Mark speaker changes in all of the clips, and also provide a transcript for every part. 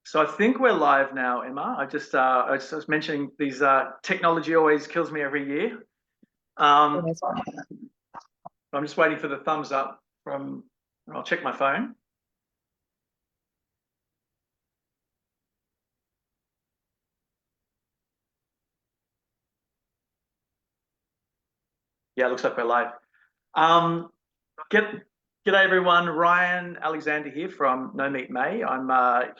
Speaker 1: So I think we're live now, Emma. I was mentioning these technology always kills me every year. Um,
Speaker 2: Always one.
Speaker 1: I'm just waiting for the thumbs up from. I'll check my phone. Yeah, it looks like we're live. Um, get G'day everyone. Ryan Alexander here from No Meat May. I'm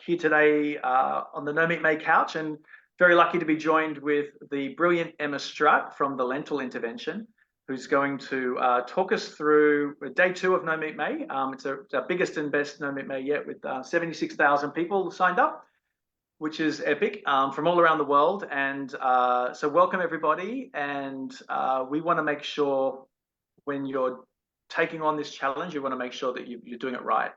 Speaker 1: here today on the No Meat May couch, and very lucky to be joined with the brilliant Emma Strutt from the Lentil Intervention, who's going to talk us through day two of No Meat May. It's our biggest and best No Meat May yet, with 76,000 people signed up, which is epic, from all around the world. And so welcome everybody. And we want to make sure when you're taking on this challenge, you want to make sure that you're doing it right.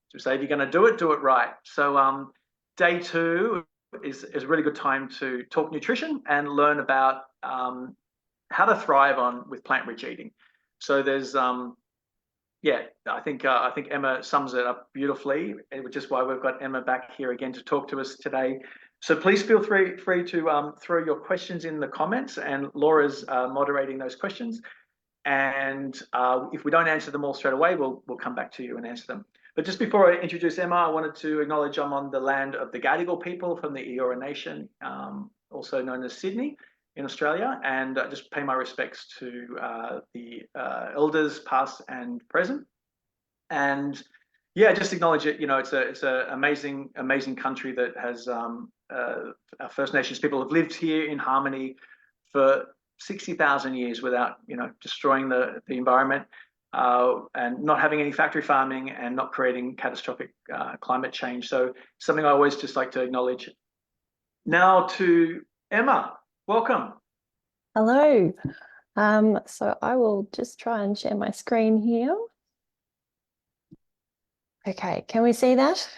Speaker 1: So say if you're going to do it right. So day two is a really good time to talk nutrition and learn about how to thrive with plant-rich eating. So there's yeah, I think Emma sums it up beautifully, which is why we've got Emma back here again to talk to us today. So please feel free to throw your questions in the comments, and Laura's moderating those questions. And if we don't answer them all straight away, we'll come back to you and answer them. But just before I introduce Emma, I wanted to acknowledge I'm on the land of the Gadigal people from the Eora Nation, also known as Sydney in Australia, and just pay my respects to the elders past and present. And yeah, just acknowledge it. You know, it's a amazing country that has our First Nations people have lived here in harmony for 60,000 years without, destroying the environment, and not having any factory farming and not creating catastrophic climate change. So something I always just like to acknowledge. Now to Emma, welcome.
Speaker 2: Hello. So I will just try and share my screen here. Okay, can we see that?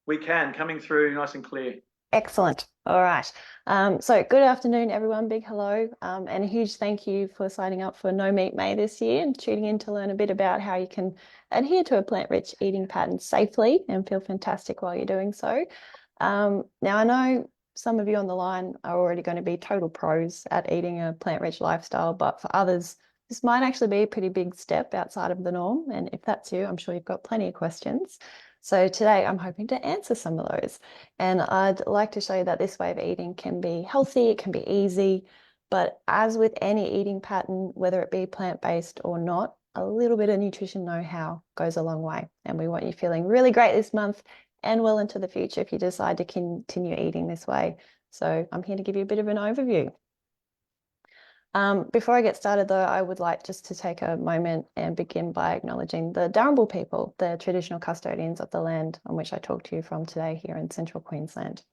Speaker 1: We can, coming through nice and clear.
Speaker 2: Excellent. All right. So good afternoon, everyone. Big hello, and a huge thank you for signing up for No Meat May this year and tuning in to learn a bit about how you can adhere to a plant-rich eating pattern safely and feel fantastic while you're doing so. Now, I know some of you on the line are already going to be total pros at eating a plant-rich lifestyle, but for others, this might actually be a pretty big step outside of the norm. And if that's you, I'm sure you've got plenty of questions. So today I'm hoping to answer some of those. And I'd like to show you that this way of eating can be healthy, it can be easy, but as with any eating pattern, whether it be plant-based or not, a little bit of nutrition know-how goes a long way. And we want you feeling really great this month and well into the future if you decide to continue eating this way. So I'm here to give you a bit of an overview. Before I get started though, I would like just to take a moment and begin by acknowledging the Darumbal people, the traditional custodians of the land on which I talk to you from today here in central Queensland.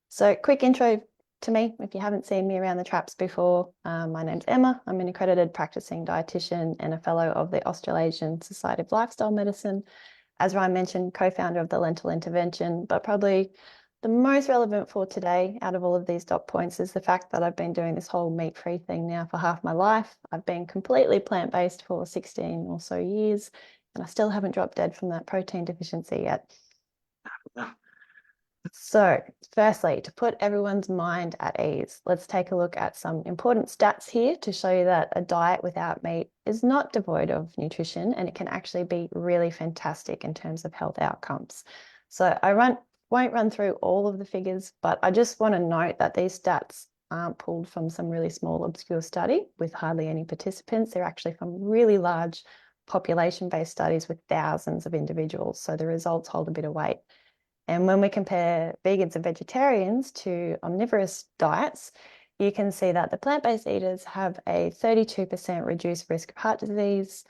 Speaker 2: So quick intro to me, if you haven't seen me around the traps before, my name's Emma. I'm an accredited practicing dietitian and a fellow of the Australasian Society of Lifestyle Medicine. As Ryan mentioned, co-founder of the Lentil Intervention, but probably the most relevant for today out of all of these dot points is the fact that I've been doing this whole meat-free thing now for half my life. I've been completely plant-based for 16 or so years, and I still haven't dropped dead from that protein deficiency yet. So firstly, to put everyone's mind at ease, let's take a look at some important stats here to show you that a diet without meat is not devoid of nutrition, and it can actually be really fantastic in terms of health outcomes. So I won't run through all of the figures, but I just want to note that these stats aren't pulled from some really small obscure study with hardly any participants. They're actually from really large population-based studies with thousands of individuals. So the results hold a bit of weight. And when we compare vegans and vegetarians to omnivorous diets, you can see that the plant-based eaters have a 32% reduced risk of heart disease.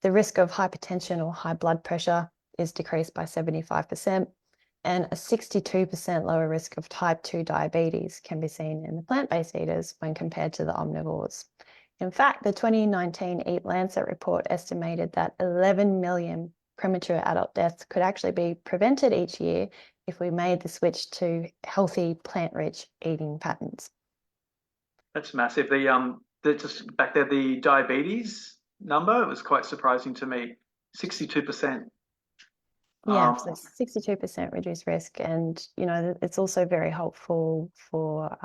Speaker 2: The risk of hypertension or high blood pressure is decreased by 75%, and a 62% lower risk of type 2 diabetes can be seen in the plant-based eaters when compared to the omnivores. In fact, the 2019 Eat Lancet report estimated that 11 million premature adult deaths could actually be prevented each year if we made the switch to healthy plant-rich eating patterns.
Speaker 1: That's massive. Just back there, the diabetes number was quite surprising to me. 62%.
Speaker 2: Yeah, so 62% reduced risk. And, you know, it's also very helpful for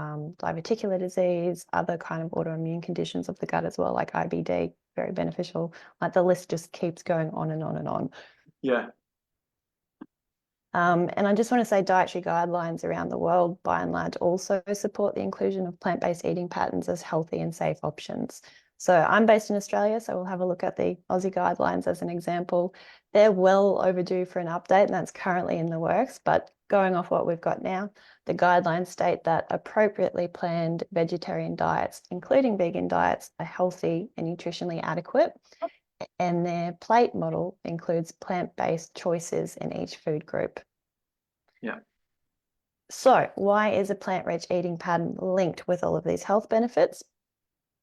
Speaker 2: diverticular disease, other kind of autoimmune conditions of the gut as well, like IBD, very beneficial. Like the list just keeps going on and on and on.
Speaker 1: Yeah.
Speaker 2: And I just want to say dietary guidelines around the world, by and large, also support the inclusion of plant-based eating patterns as healthy and safe options. So I'm based in Australia, so we'll have a look at the Aussie guidelines as an example. They're well overdue for an update, and that's currently in the works. But going off what we've got now, the guidelines state that appropriately planned vegetarian diets, including vegan diets, are healthy and nutritionally adequate. And their plate model includes plant-based choices in each food group.
Speaker 1: Yeah.
Speaker 2: So why is a plant-rich eating pattern linked with all of these health benefits?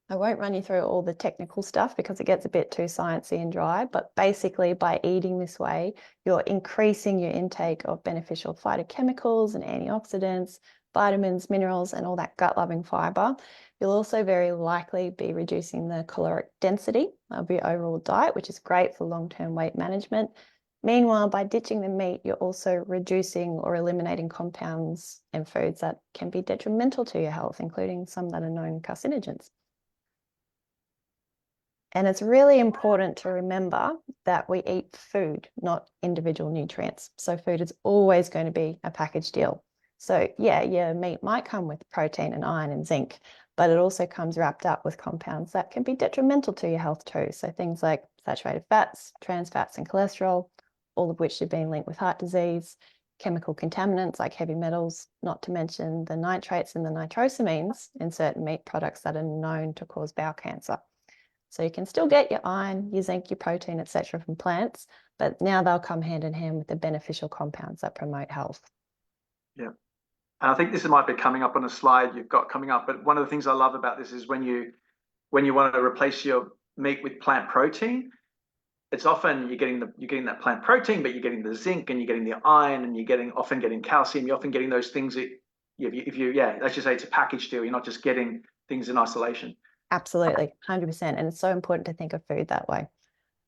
Speaker 2: I won't run you through all the technical stuff because it gets a bit too sciencey and dry, but basically by eating this way, you're increasing your intake of beneficial phytochemicals and antioxidants, vitamins, minerals, and all that gut-loving fiber. You'll also very likely be reducing the caloric density of your overall diet, which is great for long-term weight management. Meanwhile, by ditching the meat, you're also reducing or eliminating compounds and foods that can be detrimental to your health, including some that are known carcinogens. And it's really important to remember that we eat food, not individual nutrients. So food is always going to be a package deal. So yeah, your meat might come with protein and iron and zinc, but it also comes wrapped up with compounds that can be detrimental to your health too. So things like saturated fats, trans fats, and cholesterol, all of which have been linked with heart disease, chemical contaminants like heavy metals, not to mention the nitrates and the nitrosamines in certain meat products that are known to cause bowel cancer. So you can still get your iron, your zinc, your protein, etc. from plants, but now they'll come hand in hand with the beneficial compounds that promote health.
Speaker 1: Yeah. And I think this might be coming up on a slide you've got coming up, but one of the things I love about this is when you want to replace your meat with plant protein, it's often you're getting that plant protein, but you're getting the zinc and you're getting the iron and you're often getting calcium. You're often getting those things that if you let's just say it's a package deal. You're not just getting things in isolation.
Speaker 2: Absolutely, 100%. And it's so important to think of food that way.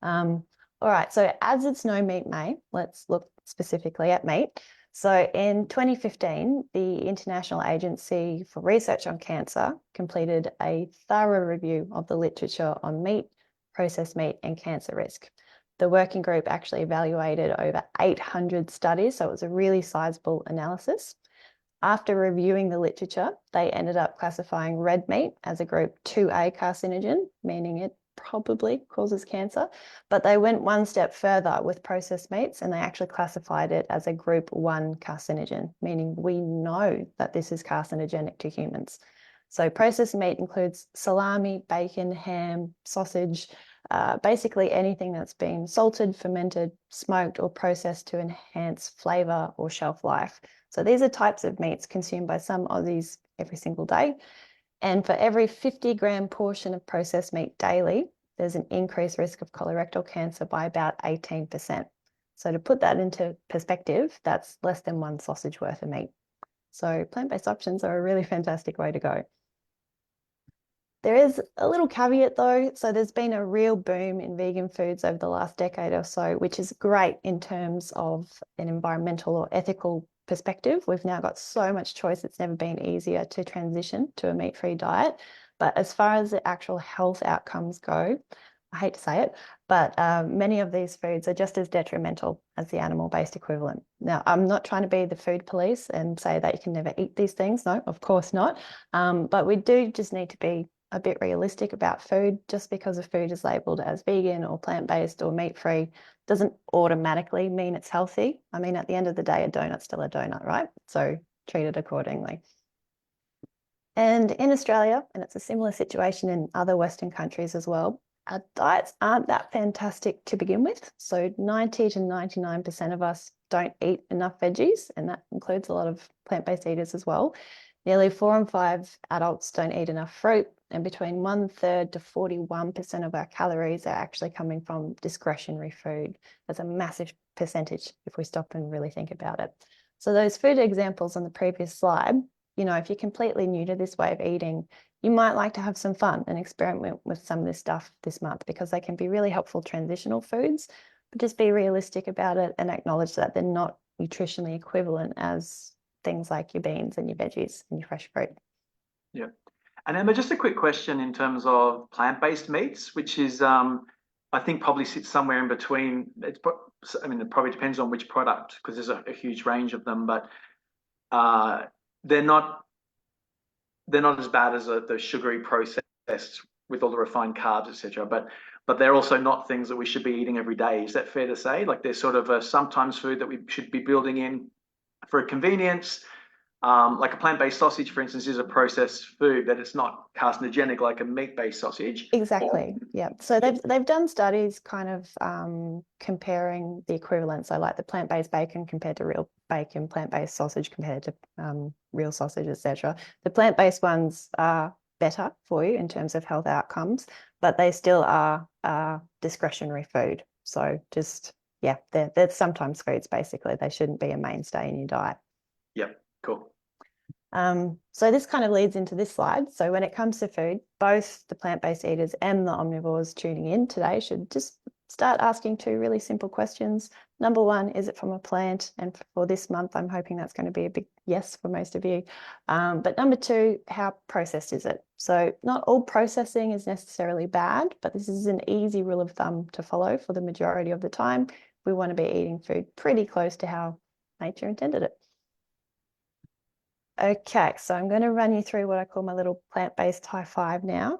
Speaker 2: All right, so as it's No Meat May, let's look specifically at meat. So in 2015, the International Agency for Research on Cancer completed a thorough review of the literature on meat, processed meat, and cancer risk. The working group actually evaluated over 800 studies, so it was a really sizable analysis. After reviewing the literature, they ended up classifying red meat as a group 2A carcinogen, meaning it probably causes cancer. But they went one step further with processed meats and they actually classified it as a group 1 carcinogen, meaning we know that this is carcinogenic to humans. So processed meat includes salami, bacon, ham, sausage, basically anything that's been salted, fermented, smoked, or processed to enhance flavour or shelf life. So these are types of meats consumed by some Aussies every single day. And for every 50-gram portion of processed meat daily, there's an increased risk of colorectal cancer by about 18%. So to put that into perspective, that's less than one sausage worth of meat. So plant-based options are a really fantastic way to go. There is a little caveat though. So there's been a real boom in vegan foods over the last decade or so, which is great in terms of an environmental or ethical perspective. We've now got so much choice. It's never been easier to transition to a meat-free diet. But as far as the actual health outcomes go, I hate to say it, but many of these foods are just as detrimental as the animal-based equivalent. Now, I'm not trying to be the food police and say that you can never eat these things. No, of course not. But we do just need to be a bit realistic about food. Just because a food is labeled as vegan or plant-based or meat-free doesn't automatically mean it's healthy. I mean, at the end of the day, a donut's still a donut, right? So treat it accordingly. And in Australia, and it's a similar situation in other Western countries as well, our diets aren't that fantastic to begin with. So 90 to 99% of us don't eat enough veggies, and that includes a lot of plant-based eaters as well. Nearly 4 in 5 adults don't eat enough fruit, and between 1/3 to 41% of our calories are actually coming from discretionary food. That's a massive percentage if we stop and really think about it. So those food examples on the previous slide, you know, if you're completely new to this way of eating, you might like to have some fun and experiment with some of this stuff this month because they can be really helpful transitional foods. but just be realistic about it and acknowledge that they're not nutritionally equivalent as things like your beans and your veggies and your fresh fruit.
Speaker 1: Yeah. And Emma, just a quick question in terms of plant-based meats, which is, I think probably sits somewhere in between. I mean, it probably depends on which product because there's a huge range of them, but uh, they're not as bad as the sugary processed with all the refined carbs, etc. But they're also not things that we should be eating every day. Is that fair to say? Like they're sort of a sometimes food that we should be building in for convenience. Like a plant-based sausage, for instance, is a processed food that it's not carcinogenic like a meat-based sausage.
Speaker 2: Exactly. Yeah. So they've done studies kind of comparing the equivalents. So like the plant-based bacon compared to real bacon, plant-based sausage compared to real sausage, etc. The plant-based ones are better for you in terms of health outcomes, but they still are discretionary food. So just yeah, they're sometimes foods basically. They shouldn't be a mainstay in your diet.
Speaker 1: Yep, cool.
Speaker 2: So this kind of leads into this slide. So when it comes to food, both the plant-based eaters and the omnivores tuning in today should just start asking two really simple questions. Number one, is it from a plant? And for this month, I'm hoping that's going to be a big yes for most of you. But number two, how processed is it? So not all processing is necessarily bad, but this is an easy rule of thumb to follow for the majority of the time. We want to be eating food pretty close to how nature intended it. Okay, so I'm going to run you through what I call my little plant-based high five now.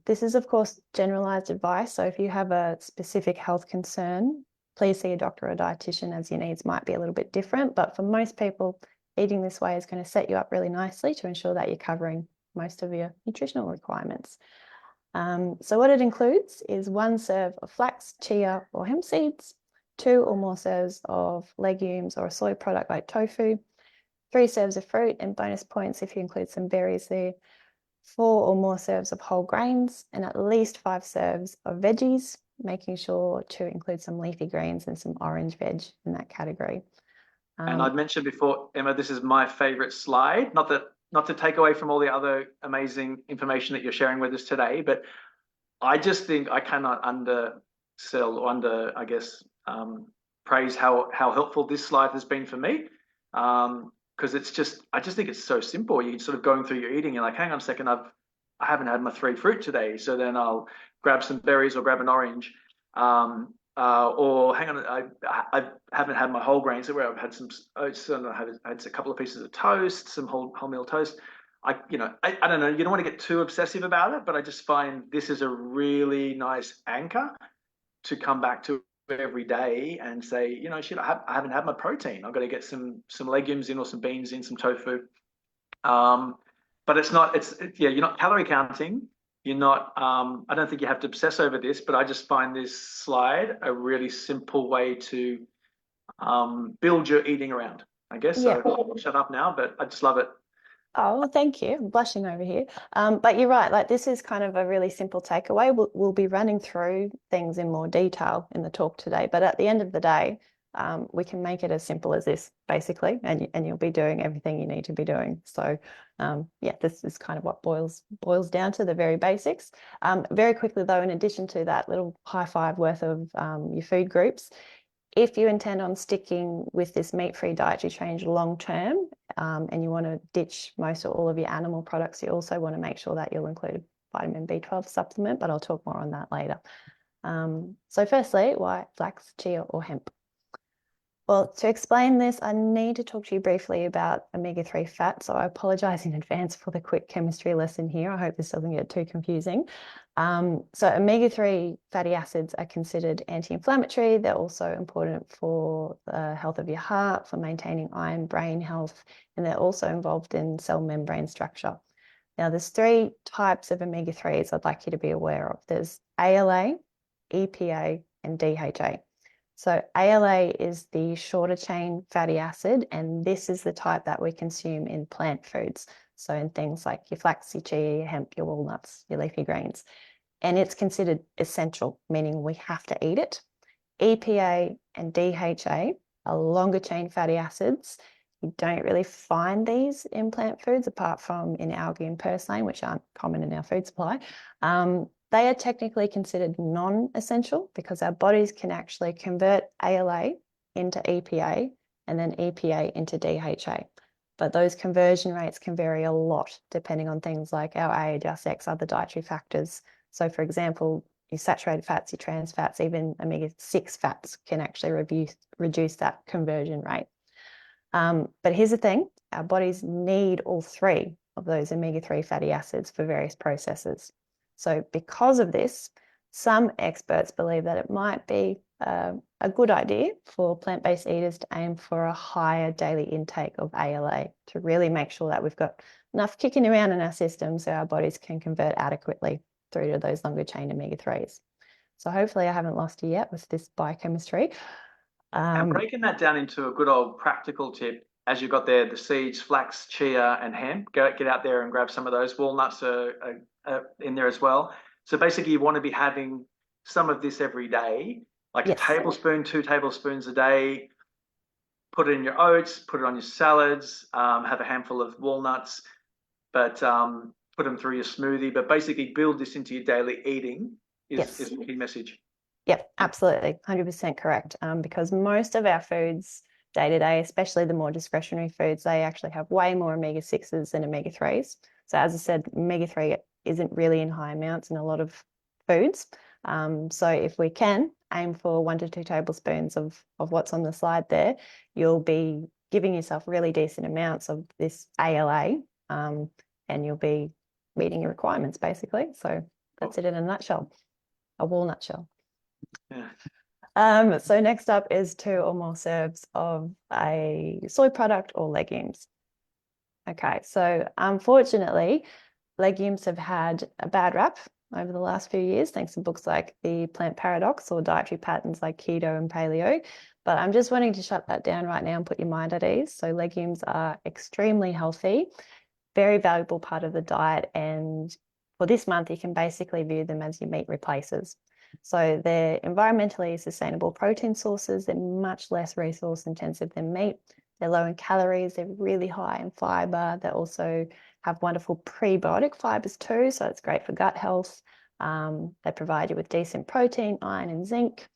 Speaker 2: This is, of course, generalized advice. So if you have a specific health concern, please see a doctor or a dietitian as your needs might be a little bit different. But for most people, eating this way is going to set you up really nicely to ensure that you're covering most of your nutritional requirements. So what it includes is 1 serve of flax, chia, or hemp seeds, 2 or more serves of legumes or a soy product like tofu, 3 serves of fruit, and bonus points if you include some berries there, 4 or more serves of whole grains, and at least 5 serves of veggies, making sure to include some leafy greens and some orange veg in that category.
Speaker 1: And I'd mentioned before, Emma, this is my favorite slide. Not to take away from all the other amazing information that you're sharing with us today, but I just think I cannot undersell or I guess, praise how helpful this slide has been for me. Because I just think it's so simple. You're sort of going through your eating. You're like, hang on a second, I haven't had my 3 fruit today, so then I'll grab some berries or grab an orange. Or hang on, I haven't had my whole grains. So where I've had some oats and I had a couple of pieces of toast, some wholemeal toast. I don't know. You don't want to get too obsessive about it, but I just find this is a really nice anchor to come back to every day and say, shit, I haven't had my protein. I've got to get some legumes in or some beans in, some tofu. But you're not calorie counting. You're not, I don't think you have to obsess over this, but I just find this slide a really simple way to build your eating around, I guess.
Speaker 2: Yeah.
Speaker 1: So I'll shut up now, but I just love it.
Speaker 2: Oh, well, thank you. I'm blushing over here. But you're right. Like this is kind of a really simple takeaway. We'll be running through things in more detail in the talk today. But at the end of the day, we can make it as simple as this, basically, and you'll be doing everything you need to be doing. So, yeah, this is kind of what boils down to the very basics. Very quickly, though, in addition to that little high five worth of your food groups, if you intend on sticking with this meat-free dietary change long term, and you want to ditch most or all of your animal products, you also want to make sure that you'll include vitamin B12 supplement, but I'll talk more on that later. So firstly, why flax, chia, or hemp? Well, to explain this, I need to talk to you briefly about omega-3 fat. So I apologize in advance for the quick chemistry lesson here. I hope this doesn't get too confusing. So omega-3 fatty acids are considered anti-inflammatory. They're also important for the health of your heart, for maintaining iron, brain health, and they're also involved in cell membrane structure. Now, there's 3 types of omega-3s I'd like you to be aware of. There's ALA, EPA, and DHA. So ALA is the shorter chain fatty acid, and this is the type that we consume in plant foods. So in things like your flax, your chia, your hemp, your walnuts, your leafy greens. And it's considered essential, meaning we have to eat it. EPA and DHA are longer chain fatty acids. You don't really find these in plant foods apart from in algae and purslane, which aren't common in our food supply. They are technically considered non-essential because our bodies can actually convert ALA into EPA and then EPA into DHA. But those conversion rates can vary a lot depending on things like our age, our sex, other dietary factors. So for example, your saturated fats, your trans fats, even omega-6 fats can actually reduce that conversion rate. But here's the thing, our bodies need all three of those omega-3 fatty acids for various processes. So because of this, some experts believe that it might be a good idea for plant-based eaters to aim for a higher daily intake of ALA to really make sure that we've got enough kicking around in our system so our bodies can convert adequately through to those longer chain omega-3s. So hopefully I haven't lost you yet with this biochemistry.
Speaker 1: And breaking that down into a good old practical tip, as you've got there, the seeds, flax, chia, and hemp, get out there and grab some of those. Walnuts are in there as well. So basically, you want to be having some of this every day, like
Speaker 2: Yes.
Speaker 1: a tablespoon, 2 tablespoons a day. Put it in your oats, put it on your salads, have a handful of walnuts, but put them through your smoothie. But basically, build this into your daily eating is the key message.
Speaker 2: Yep, absolutely, 100% correct. Because most of our foods day to day, especially the more discretionary foods, they actually have way more omega-6s than omega-3s. So as I said, omega-3 isn't really in high amounts in a lot of foods. So if we can aim for 1 to 2 tablespoons of what's on the slide there, you'll be giving yourself really decent amounts of this ALA, and you'll be meeting your requirements basically. So that's it in a nutshell, a walnut shell.
Speaker 1: Yeah.
Speaker 2: So next up is 2 or more serves of a soy product or legumes. Okay, so unfortunately, legumes have had a bad rap over the last few years, thanks to books like The Plant Paradox or dietary patterns like keto and paleo. But I'm just wanting to shut that down right now and put your mind at ease. So legumes are extremely healthy, very valuable part of the diet. And for this month, you can basically view them as your meat replacers. So they're environmentally sustainable protein sources. They're much less resource intensive than meat. They're low in calories. They're really high in fiber. They also have wonderful prebiotic fibers too. So it's great for gut health. They provide you with decent protein, iron and zinc.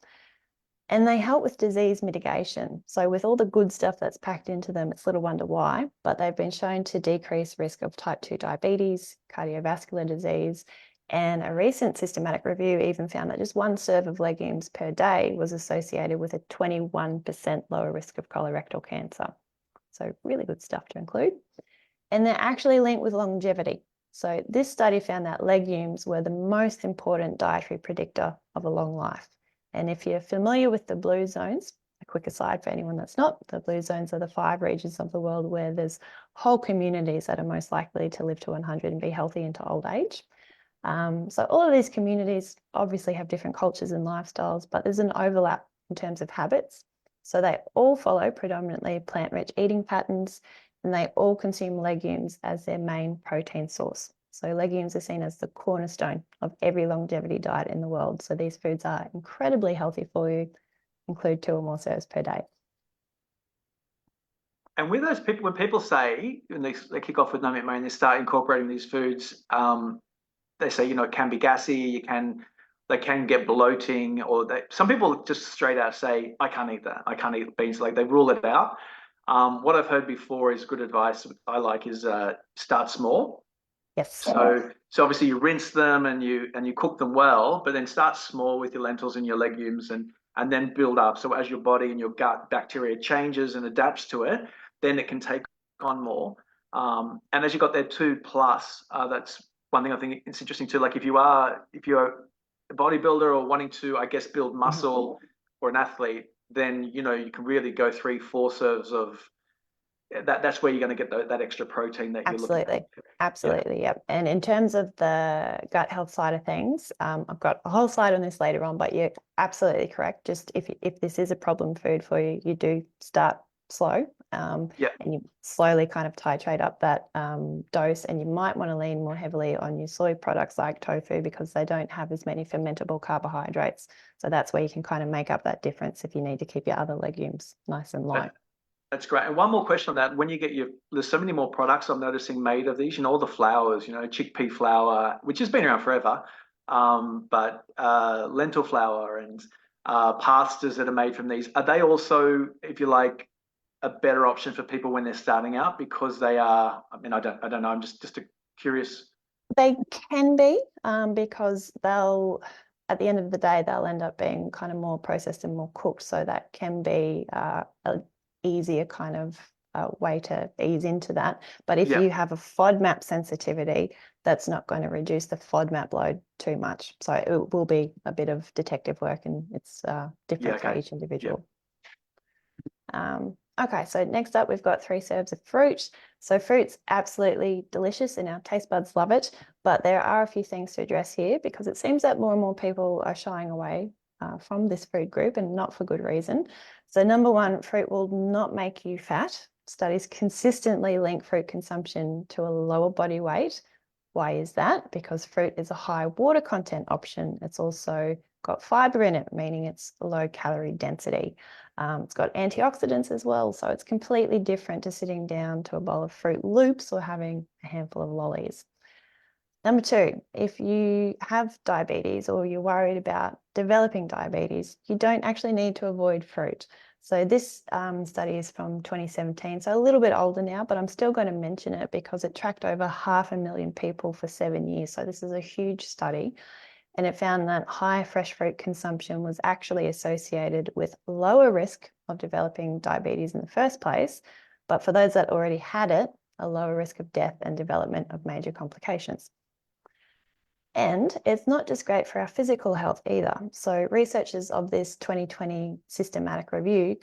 Speaker 2: And they help with disease mitigation. So with all the good stuff that's packed into them, it's little wonder why, but they've been shown to decrease risk of type 2 diabetes, cardiovascular disease, and a recent systematic review even found that just 1 serve of legumes per day was associated with a 21% lower risk of colorectal cancer. So really good stuff to include. And they're actually linked with longevity. So this study found that legumes were the most important dietary predictor of a long life. And if you're familiar with the blue zones, a quick aside for anyone that's not, the blue zones are the 5 regions of the world where there's whole communities that are most likely to live to 100 and be healthy into old age. So all of these communities obviously have different cultures and lifestyles, but there's an overlap in terms of habits. So they all follow predominantly plant-rich eating patterns, and they all consume legumes as their main protein source. So legumes are seen as the cornerstone of every longevity diet in the world. So these foods are incredibly healthy for you, include 2 or more serves per day.
Speaker 1: And with those people, when people say, when they kick off with No Meat May and they start incorporating these foods, they say, it can be gassy, they can get bloating, or some people just straight out say, I can't eat that. I can't eat beans. Like they rule it out. What I've heard before is good advice I like is start small.
Speaker 2: Yes.
Speaker 1: So obviously you rinse them and you cook them well, but then start small with your lentils and your legumes and then build up. So as your body and your gut bacteria changes and adapts to it, then it can take on more. And as you got there 2+, that's one thing I think it's interesting too. Like if you're a bodybuilder or wanting to, I guess, build muscle or an athlete, then you can really go 3-4 serves of that. That's where you're going to get that extra protein that you're looking for.
Speaker 2: Absolutely, yep. And in terms of the gut health side of things, I've got a whole slide on this later on, but you're absolutely correct. Just if this is a problem food for you, you do start slow, and you slowly kind of titrate up that dose, and you might want to lean more heavily on your soy products like tofu because they don't have as many fermentable carbohydrates. So that's where you can kind of make up that difference if you need to keep your other legumes nice and light.
Speaker 1: That's great. And one more question on that. When you get there's so many more products I'm noticing made of these, all the flours, chickpea flour, which has been around forever. but lentil flour and pastas that are made from these, are they also, if you like, a better option for people when they're starting out because they are? I mean, I don't know. I'm just curious.
Speaker 2: They can be, because they'll, at the end of the day, they'll end up being kind of more processed and more cooked. So that can be a easier kind of way to ease into that. But if
Speaker 1: Yeah,
Speaker 2: you have a FODMAP sensitivity, that's not going to reduce the FODMAP load too much. So it will be a bit of detective work, and it's
Speaker 1: yeah,
Speaker 2: different for
Speaker 1: okay,
Speaker 2: each
Speaker 1: yeah,
Speaker 2: individual. Okay, so next up, we've got 3 serves of fruit. So fruit's absolutely delicious and our taste buds love it, but there are a few things to address here because it seems that more and more people are shying away from this food group, and not for good reason. So number one, fruit will not make you fat. Studies consistently link fruit consumption to a lower body weight. Why is that? Because fruit is a high water content option. It's also got fiber in it, meaning it's low calorie density. It's got antioxidants as well, so it's completely different to sitting down to a bowl of Fruit Loops or having a handful of lollies. Number two, if you have diabetes or you're worried about developing diabetes, you don't actually need to avoid fruit. So this study is from 2017, so a little bit older now, but I'm still going to mention it because it tracked over 500,000 people for 7 years. So this is a huge study, and it found that high fresh fruit consumption was actually associated with lower risk of developing diabetes in the first place, but for those that already had it, a lower risk of death and development of major complications. And it's not just great for our physical health either. So researchers of this 2020 systematic review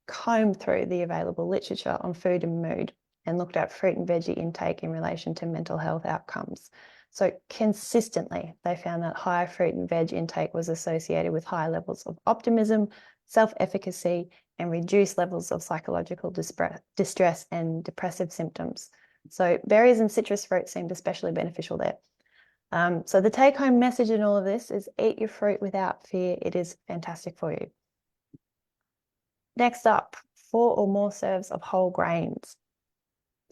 Speaker 2: combed through the available literature on food and mood and looked at fruit and veggie intake in relation to mental health outcomes. So consistently, they found that higher fruit and veg intake was associated with higher levels of optimism, self-efficacy, and reduced levels of psychological distress and depressive symptoms. So berries and citrus fruit seemed especially beneficial there. So the take-home message in all of this is eat your fruit without fear. It is fantastic for you. Next up, 4 or more serves of whole grains.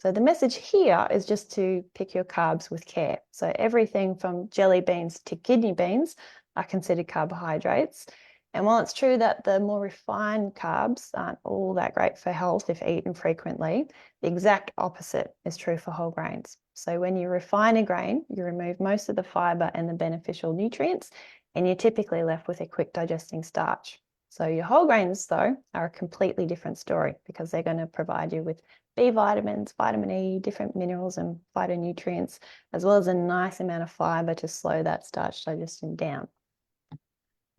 Speaker 2: So the message here is just to pick your carbs with care. So everything from jelly beans to kidney beans are considered carbohydrates. And while it's true that the more refined carbs aren't all that great for health if eaten frequently, the exact opposite is true for whole grains. So when you refine a grain, you remove most of the fiber and the beneficial nutrients, and you're typically left with a quick digesting starch. So your whole grains, though, are a completely different story because they're going to provide you with B vitamins, vitamin E, different minerals and phytonutrients, as well as a nice amount of fiber to slow that starch digestion down.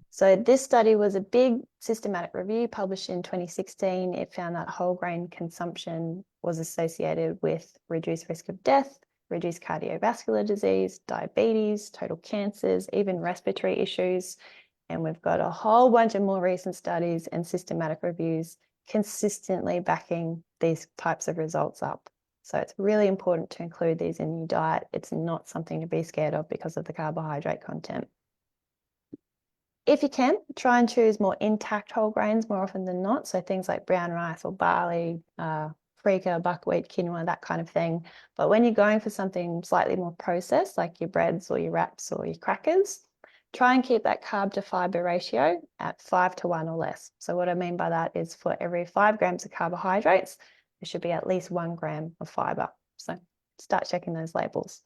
Speaker 2: So this study was a big systematic review published in 2016. It found that whole grain consumption was associated with reduced risk of death, reduced cardiovascular disease, diabetes, total cancers, even respiratory issues. And we've got a whole bunch of more recent studies and systematic reviews consistently backing these types of results up. So it's really important to include these in your diet. It's not something to be scared of because of the carbohydrate content. If you can, try and choose more intact whole grains more often than not. So things like brown rice or barley, freekeh, buckwheat, quinoa, that kind of thing. But when you're going for something slightly more processed, like your breads or your wraps or your crackers, try and keep that carb to fiber ratio at 5:1 or less. So what I mean by that is for every 5 grams of carbohydrates, there should be at least 1 gram of fiber. So start checking those labels.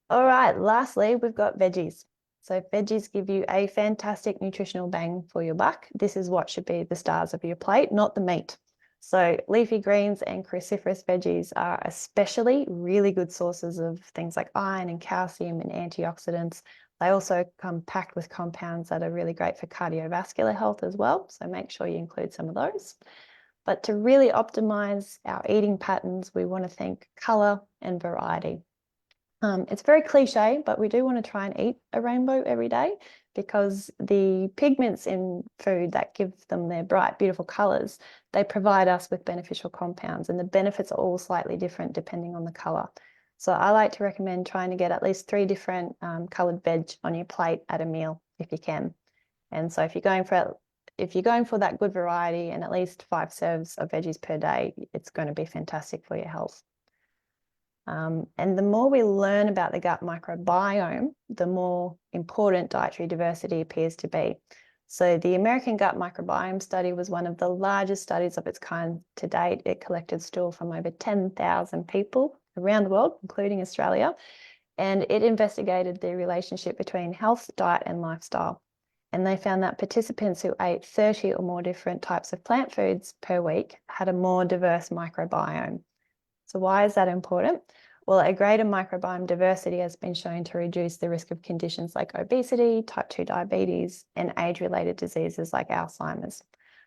Speaker 2: All right, lastly, we've got veggies. So veggies give you a fantastic nutritional bang for your buck. This is what should be the stars of your plate, not the meat. So leafy greens and cruciferous veggies are especially really good sources of things like iron and calcium and antioxidants. They also come packed with compounds that are really great for cardiovascular health as well. So make sure you include some of those. But to really optimize our eating patterns, we want to think color and variety. It's very cliche, but we do want to try and eat a rainbow every day because the pigments in food that give them their bright, beautiful colors, they provide us with beneficial compounds, and the benefits are all slightly different depending on the color. So I like to recommend trying to get at least 3 different colored veg on your plate at a meal if you can. And so if you're going for that good variety and at least 5 serves of veggies per day, it's going to be fantastic for your health. And the more we learn about the gut microbiome, the more important dietary diversity appears to be. So the American Gut Microbiome Study was one of the largest studies of its kind to date. It collected stool from over 10,000 people around the world, including Australia, and it investigated the relationship between health, diet, and lifestyle. And they found that participants who ate 30 or more different types of plant foods per week had a more diverse microbiome. So why is that important? Well, a greater microbiome diversity has been shown to reduce the risk of conditions like obesity, type 2 diabetes, and age-related diseases like Alzheimer's.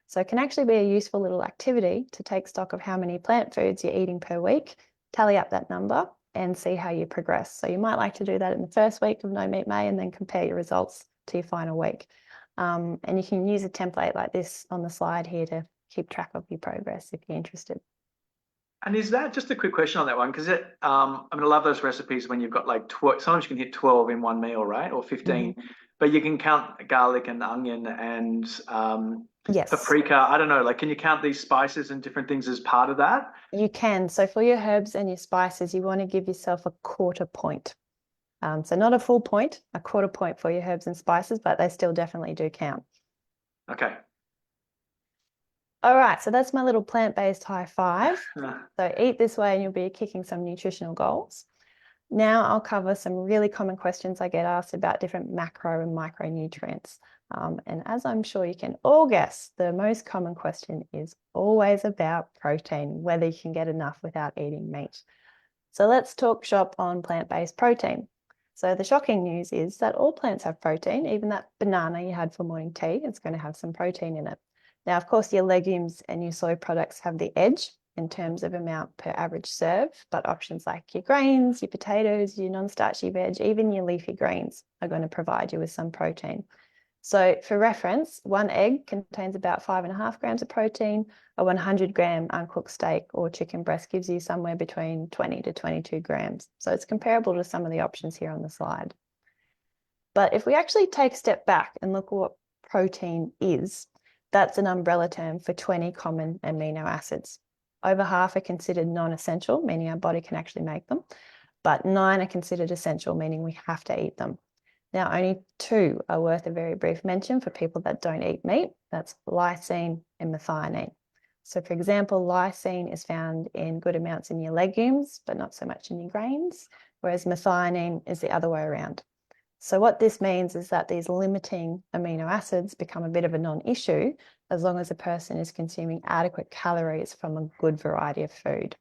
Speaker 2: So it can actually be a useful little activity to take stock of how many plant foods you're eating per week, tally up that number, and see how you progress. So you might like to do that in the first week of No Meat May and then compare your results to your final week. And you can use a template like this on the slide here to keep track of your progress if you're interested.
Speaker 1: And is that just a quick question on that one? Because I love those recipes when you've got like 12, sometimes you can hit 12 in one meal, right? Or 15, but you can count garlic and onion and
Speaker 2: Yes.
Speaker 1: paprika. I don't know, like, can you count these spices and different things as part of that?
Speaker 2: You can. So for your herbs and your spices, you want to give yourself a quarter point. So not a full point, a quarter point for your herbs and spices, but they still definitely do count.
Speaker 1: Okay.
Speaker 2: All right, so that's my little plant-based high five. So eat this way and you'll be kicking some nutritional goals. Now I'll cover some really common questions I get asked about different macro and micronutrients. And as I'm sure you can all guess, the most common question is always about protein, whether you can get enough without eating meat. So let's talk shop on plant-based protein. So the shocking news is that all plants have protein. Even that banana you had for morning tea, it's going to have some protein in it. Now, of course, your legumes and your soy products have the edge in terms of amount per average serve, but options like your grains, your potatoes, your non-starchy veg, even your leafy greens are going to provide you with some protein. So for reference, one egg contains about 5.5 grams of protein. A 100-gram uncooked steak or chicken breast gives you somewhere between 20 to 22 grams. So it's comparable to some of the options here on the slide. But if we actually take a step back and look at what protein is, that's an umbrella term for 20 common amino acids. Over half are considered non-essential, meaning our body can actually make them, but 9 are considered essential, meaning we have to eat them. Now, only 2 are worth a very brief mention for people that don't eat meat. That's lysine and methionine. So, for example, lysine is found in good amounts in your legumes, but not so much in your grains, whereas methionine is the other way around. So what this means is that these limiting amino acids become a bit of a non-issue as long as a person is consuming adequate calories from a good variety of food.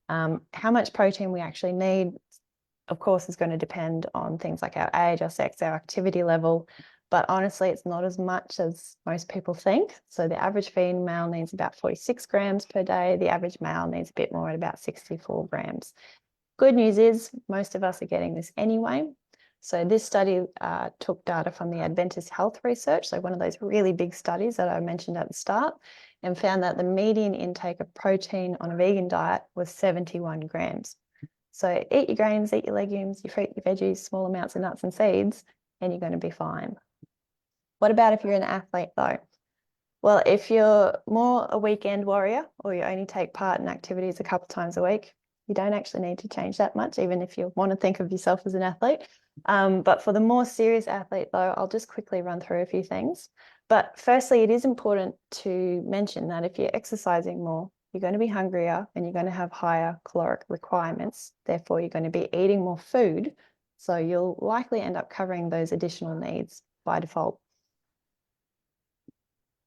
Speaker 2: How much protein we actually need, of course, is going to depend on things like our age, our sex, our activity level, but honestly, it's not as much as most people think. So the average female needs about 46 grams per day. The average male needs a bit more at about 64 grams. Good news is most of us are getting this anyway. So this study took data from the Adventist Health Research, so one of those really big studies that I mentioned at the start, and found that the median intake of protein on a vegan diet was 71 grams. So eat your grains, eat your legumes, your fruit, your veggies, small amounts of nuts and seeds, and you're going to be fine. What about if you're an athlete though? Well, if you're more a weekend warrior or you only take part in activities a couple of times a week, you don't actually need to change that much, even if you want to think of yourself as an athlete. But for the more serious athlete, though, I'll just quickly run through a few things. But firstly, it is important to mention that if you're exercising more, you're going to be hungrier and you're going to have higher caloric requirements. Therefore, you're going to be eating more food. So you'll likely end up covering those additional needs by default.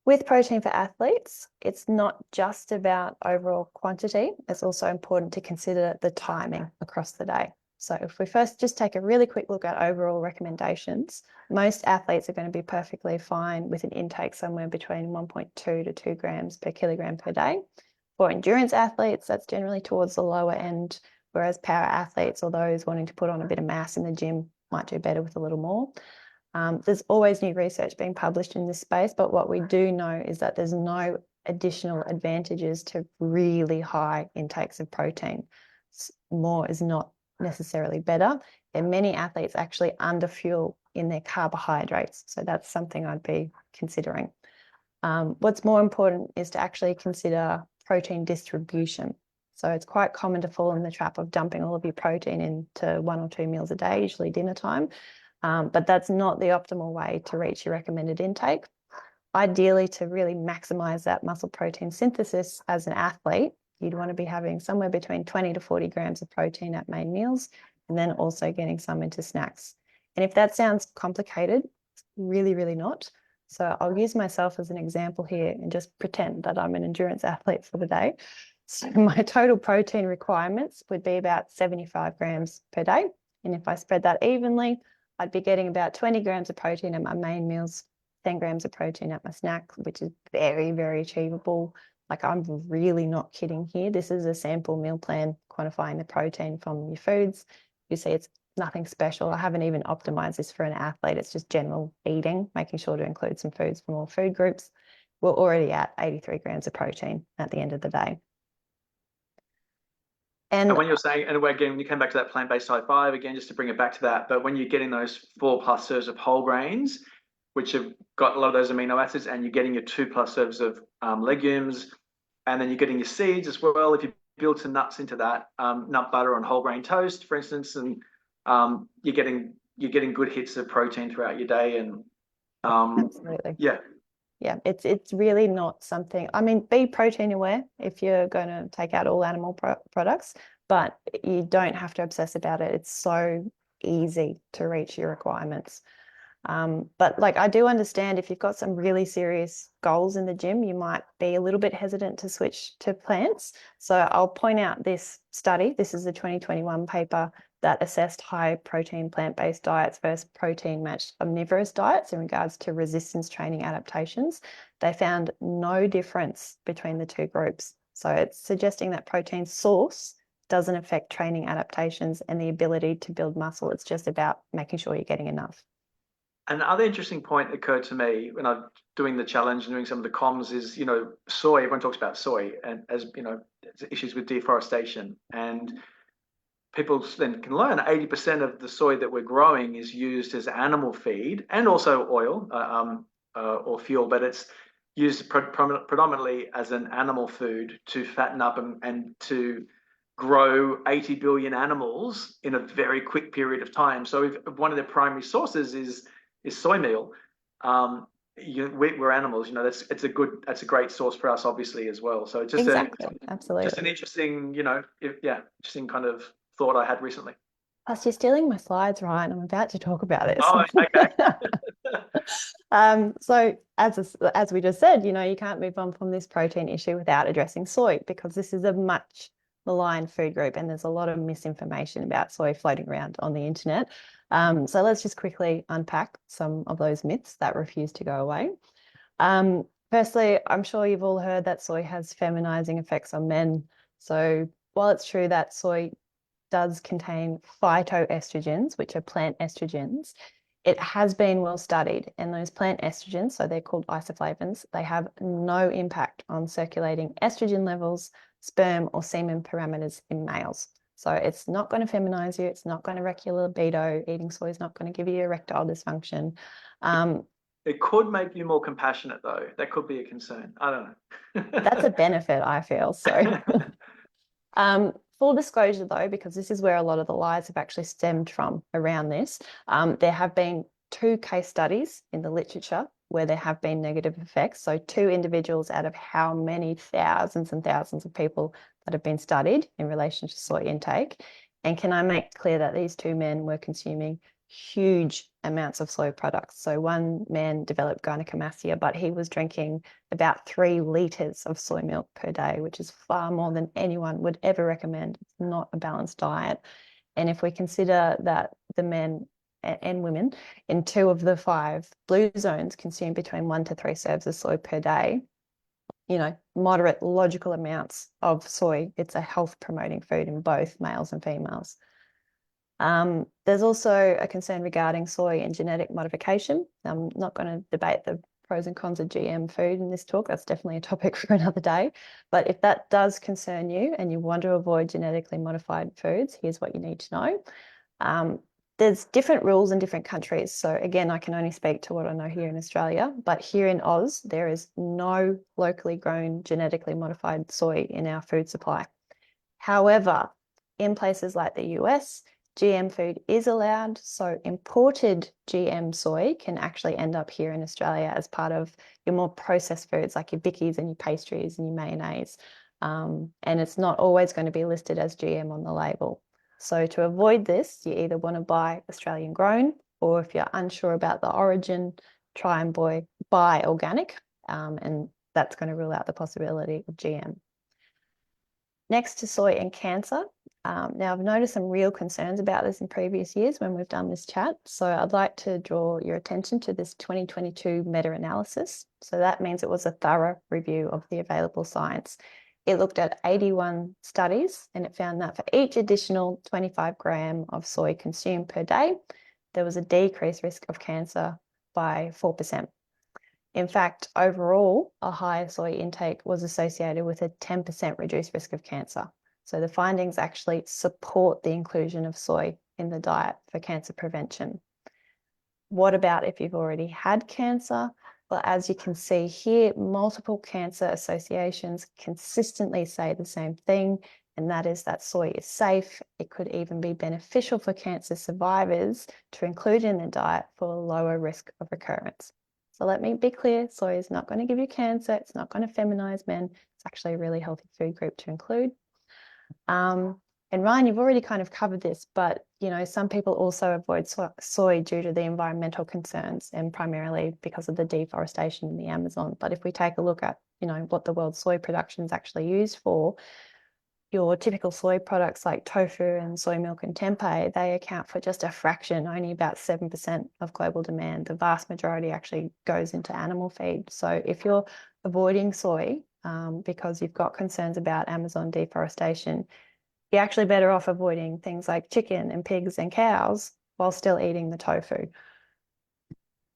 Speaker 2: With protein for athletes, it's not just about overall quantity. It's also important to consider the timing across the day. So if we first just take a really quick look at overall recommendations, most athletes are going to be perfectly fine with an intake somewhere between 1.2 to 2 grams per kilogram per day. For endurance athletes, that's generally towards the lower end, whereas power athletes or those wanting to put on a bit of mass in the gym might do better with a little more. There's always new research being published in this space, but what we do know is that there's no additional advantages to really high intakes of protein. More is not necessarily better, and many athletes actually underfuel in their carbohydrates, so that's something I'd be considering. What's more important is to actually consider protein distribution. So it's quite common to fall in the trap of dumping all of your protein into 1 or 2 meals a day, usually dinner time. But that's not the optimal way to reach your recommended intake. Ideally, to really maximize that muscle protein synthesis as an athlete, you'd want to be having somewhere between 20 to 40 grams of protein at main meals, and then also getting some into snacks. And if that sounds complicated, it's really, really not. So I'll use myself as an example here and just pretend that I'm an endurance athlete for the day. So my total protein requirements would be about 75 grams per day. And if I spread that evenly, I'd be getting about 20 grams of protein at my main meals, 10 grams of protein at my snack, which is very, very achievable. Like, I'm really not kidding here. This is a sample meal plan quantifying the protein from your foods. You see, it's nothing special. I haven't even optimized this for an athlete. It's just general eating, making sure to include some foods from all food groups. We're already at 83 grams of protein at the end of the day.
Speaker 1: And when you're saying, and again, when you came back to that plant-based high five, again, just to bring it back to that, but when you're getting those 4+ serves of whole grains, which have got a lot of those amino acids, and you're getting your 2+ serves of legumes, and then you're getting your seeds as well. If you build some nuts into that, nut butter on whole grain toast, for instance, and you're getting good hits of protein throughout your day. And
Speaker 2: absolutely, yeah, it's really not something. I mean, be protein aware if you're going to take out all animal products, but you don't have to obsess about it. It's so easy to reach your requirements. But like, I do understand if you've got some really serious goals in the gym, you might be a little bit hesitant to switch to plants. So I'll point out this study. This is the 2021 paper that assessed high protein plant-based diets versus protein matched omnivorous diets in regards to resistance training adaptations. They found no difference between the two groups. So it's suggesting that protein source doesn't affect training adaptations and the ability to build muscle. It's just about making sure you're getting enough.
Speaker 1: Another interesting point occurred to me when I'm doing the challenge and doing some of the comms is, soy. Everyone talks about soy and as issues with deforestation, and people then can learn 80% of the soy that we're growing is used as animal feed and also oil or fuel, but it's used predominantly as an animal food to fatten up and to grow 80 billion animals in a very quick period of time. So if one of their primary sources is soy meal, we're animals. That's a great source for us, obviously, as well. So just
Speaker 2: absolutely,
Speaker 1: just an interesting, interesting kind of thought I had recently.
Speaker 2: Plus, you're stealing my slides, Ryan. I'm about to talk about this.
Speaker 1: Oh, okay.
Speaker 2: So as we just said, you can't move on from this protein issue without addressing soy, because this is a much maligned food group and there's a lot of misinformation about soy floating around on the internet. So let's just quickly unpack some of those myths that refuse to go away. Firstly, I'm sure you've all heard that soy has feminizing effects on men. So while it's true that soy does contain phytoestrogens, which are plant estrogens, it has been well studied, and those plant estrogens, so they're called isoflavones, they have no impact on circulating estrogen levels, sperm or semen parameters in males. So it's not going to feminize you. It's not going to wreck your libido. Eating soy is not going to give you erectile dysfunction.
Speaker 1: It could make you more compassionate, though. That could be a concern. I don't know.
Speaker 2: That's a benefit, I feel. So full disclosure, though, because this is where a lot of the lies have actually stemmed from around this, there have been 2 case studies in the literature where there have been negative effects. So 2 individuals out of how many thousands and thousands of people that have been studied in relation to soy intake. And can I make clear that these 2 men were consuming huge amounts of soy products? So one man developed gynecomastia, but he was drinking about 3 litres of soy milk per day, which is far more than anyone would ever recommend. It's not a balanced diet. And if we consider that the men and women in 2 of the 5 blue zones consume between 1 to 3 serves of soy per day, moderate logical amounts of soy, it's a health promoting food in both males and females. There's also a concern regarding soy and genetic modification. I'm not going to debate the pros and cons of GM food in this talk. That's definitely a topic for another day. But if that does concern you and you want to avoid genetically modified foods, here's what you need to know. There's different rules in different countries. So again, I can only speak to what I know here in Australia, but here in Oz, there is no locally grown genetically modified soy in our food supply. However, in places like the US, GM food is allowed, so imported GM soy can actually end up here in Australia as part of your more processed foods like your Vickies and your pastries and your mayonnaise. And it's not always going to be listed as GM on the label. So to avoid this, you either want to buy Australian grown, or if you're unsure about the origin, try and buy organic, and that's going to rule out the possibility of GM. Next to soy and cancer. Now, I've noticed some real concerns about this in previous years when we've done this chat. So I'd like to draw your attention to this 2022 meta-analysis. So that means it was a thorough review of the available science. It looked at 81 studies and it found that for each additional 25 gram of soy consumed per day, there was a decreased risk of cancer by 4%. In fact, overall, a higher soy intake was associated with a 10% reduced risk of cancer. So the findings actually support the inclusion of soy in the diet for cancer prevention. What about if you've already had cancer? Well, as you can see here, multiple cancer associations consistently say the same thing, and that is that soy is safe. It could even be beneficial for cancer survivors to include in the diet for a lower risk of recurrence. So let me be clear, soy is not going to give you cancer. It's not going to feminize men. It's actually a really healthy food group to include. And Ryan, you've already kind of covered this, but some people also avoid soy due to the environmental concerns and primarily because of the deforestation in the Amazon. But if we take a look at, what the world's soy production is actually used for, your typical soy products like tofu and soy milk and tempeh, they account for just a fraction, only about 7% of global demand. The vast majority actually goes into animal feed. So if you're avoiding soy because you've got concerns about Amazon deforestation, you're actually better off avoiding things like chicken and pigs and cows while still eating the tofu.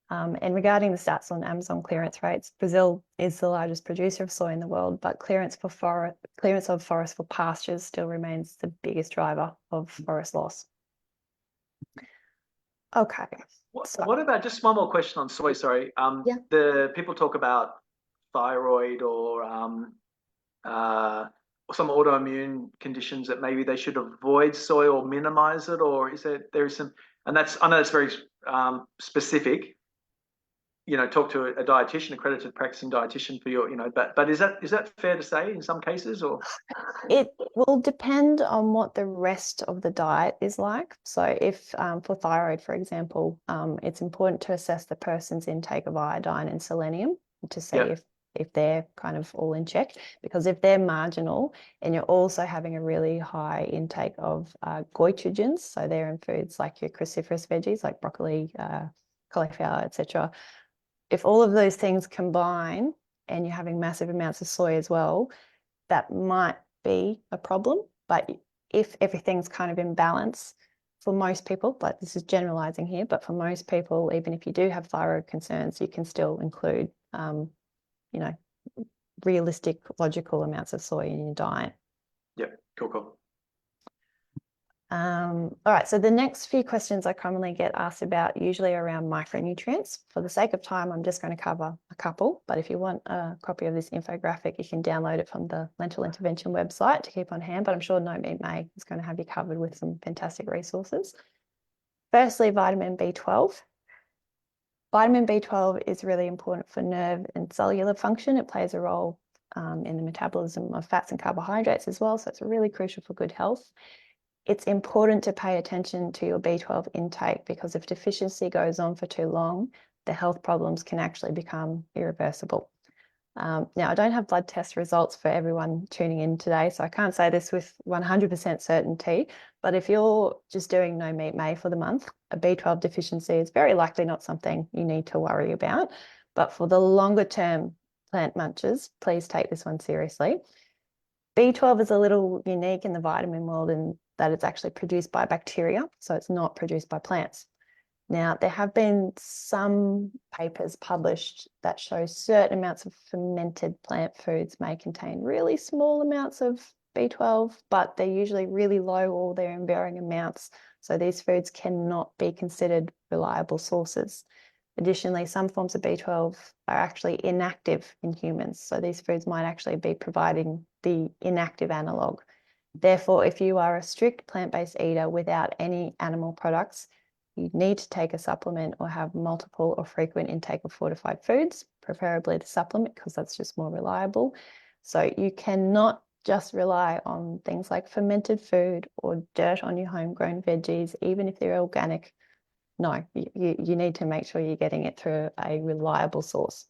Speaker 2: And regarding the stats on Amazon clearance rates, Brazil is the largest producer of soy in the world, but clearance of forest for pastures still remains the biggest driver of forest loss. Okay.
Speaker 1: What about, just one more question on soy, sorry.
Speaker 2: Yeah.
Speaker 1: The people talk about thyroid or some autoimmune conditions that maybe they should avoid soy or minimize it, or there is some, and I know it's very specific. Talk to a dietitian, accredited practicing dietitian for your, but is that fair to say in some cases, or?
Speaker 2: It will depend on what the rest of the diet is like. So if for thyroid, for example, it's important to assess the person's intake of iodine and selenium to see if they're kind of all in check, because if they're marginal and you're also having a really high intake of goitrogens, so they're in foods like your cruciferous veggies like broccoli, cauliflower, etc. If all of those things combine and you're having massive amounts of soy as well, that might be a problem. But if everything's kind of in balance, for most people, like this is generalizing here, but for most people, even if you do have thyroid concerns, you can still include realistic, logical amounts of soy in your diet.
Speaker 1: Yep, cool.
Speaker 2: All right, so the next few questions I commonly get asked about, usually around micronutrients. For the sake of time, I'm just going to cover a couple, but if you want a copy of this infographic, you can download it from the Lentil Intervention website to keep on hand, but I'm sure No Meat May is going to have you covered with some fantastic resources. Firstly, vitamin B12. Vitamin B12 is really important for nerve and cellular function. It plays a role in the metabolism of fats and carbohydrates as well, so it's really crucial for good health. It's important to pay attention to your B12 intake, because if deficiency goes on for too long, the health problems can actually become irreversible. Now, I don't have blood test results for everyone tuning in today, so I can't say this with 100% certainty, but if you're just doing No Meat May for the month, a B12 deficiency is very likely not something you need to worry about. But for the longer term plant munchers, please take this one seriously. B12 is a little unique in the vitamin world in that it's actually produced by bacteria, so it's not produced by plants. Now, there have been some papers published that show certain amounts of fermented plant foods may contain really small amounts of B12, but they're usually really low or they're in varying amounts, so these foods cannot be considered reliable sources. Additionally, some forms of B12 are actually inactive in humans, so these foods might actually be providing the inactive analog. Therefore, if you are a strict plant-based eater without any animal products, you need to take a supplement or have multiple or frequent intake of fortified foods, preferably the supplement because that's just more reliable. So you cannot just rely on things like fermented food or dirt on your homegrown veggies, even if they're organic. No, you need to make sure you're getting it through a reliable source.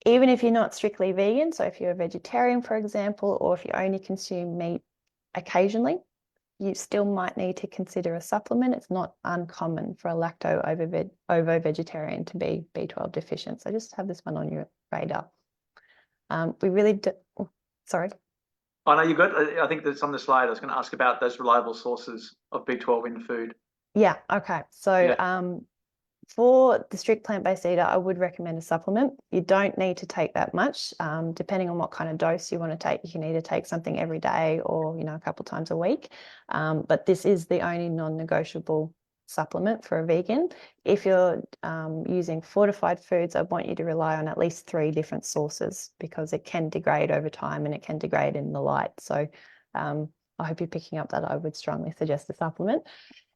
Speaker 2: Even if you're not strictly vegan, so if you're a vegetarian, for example, or if you only consume meat occasionally, you still might need to consider a supplement. It's not uncommon for a lacto-ovo vegetarian to be B12 deficient. So just have this one on your radar. We really do. Oh, sorry.
Speaker 1: Oh, no, you're good. I think that's on the slide. I was going to ask about those reliable sources of B12 in food.
Speaker 2: Yeah. Okay. So for the strict plant-based eater, I would recommend a supplement. You don't need to take that much. Depending on what kind of dose you want to take, you can either take something every day or, a couple of times a week. But this is the only non-negotiable supplement for a vegan. If you're using fortified foods, I want you to rely on at least 3 different sources because it can degrade over time and it can degrade in the light. So I hope you're picking up that I would strongly suggest a supplement.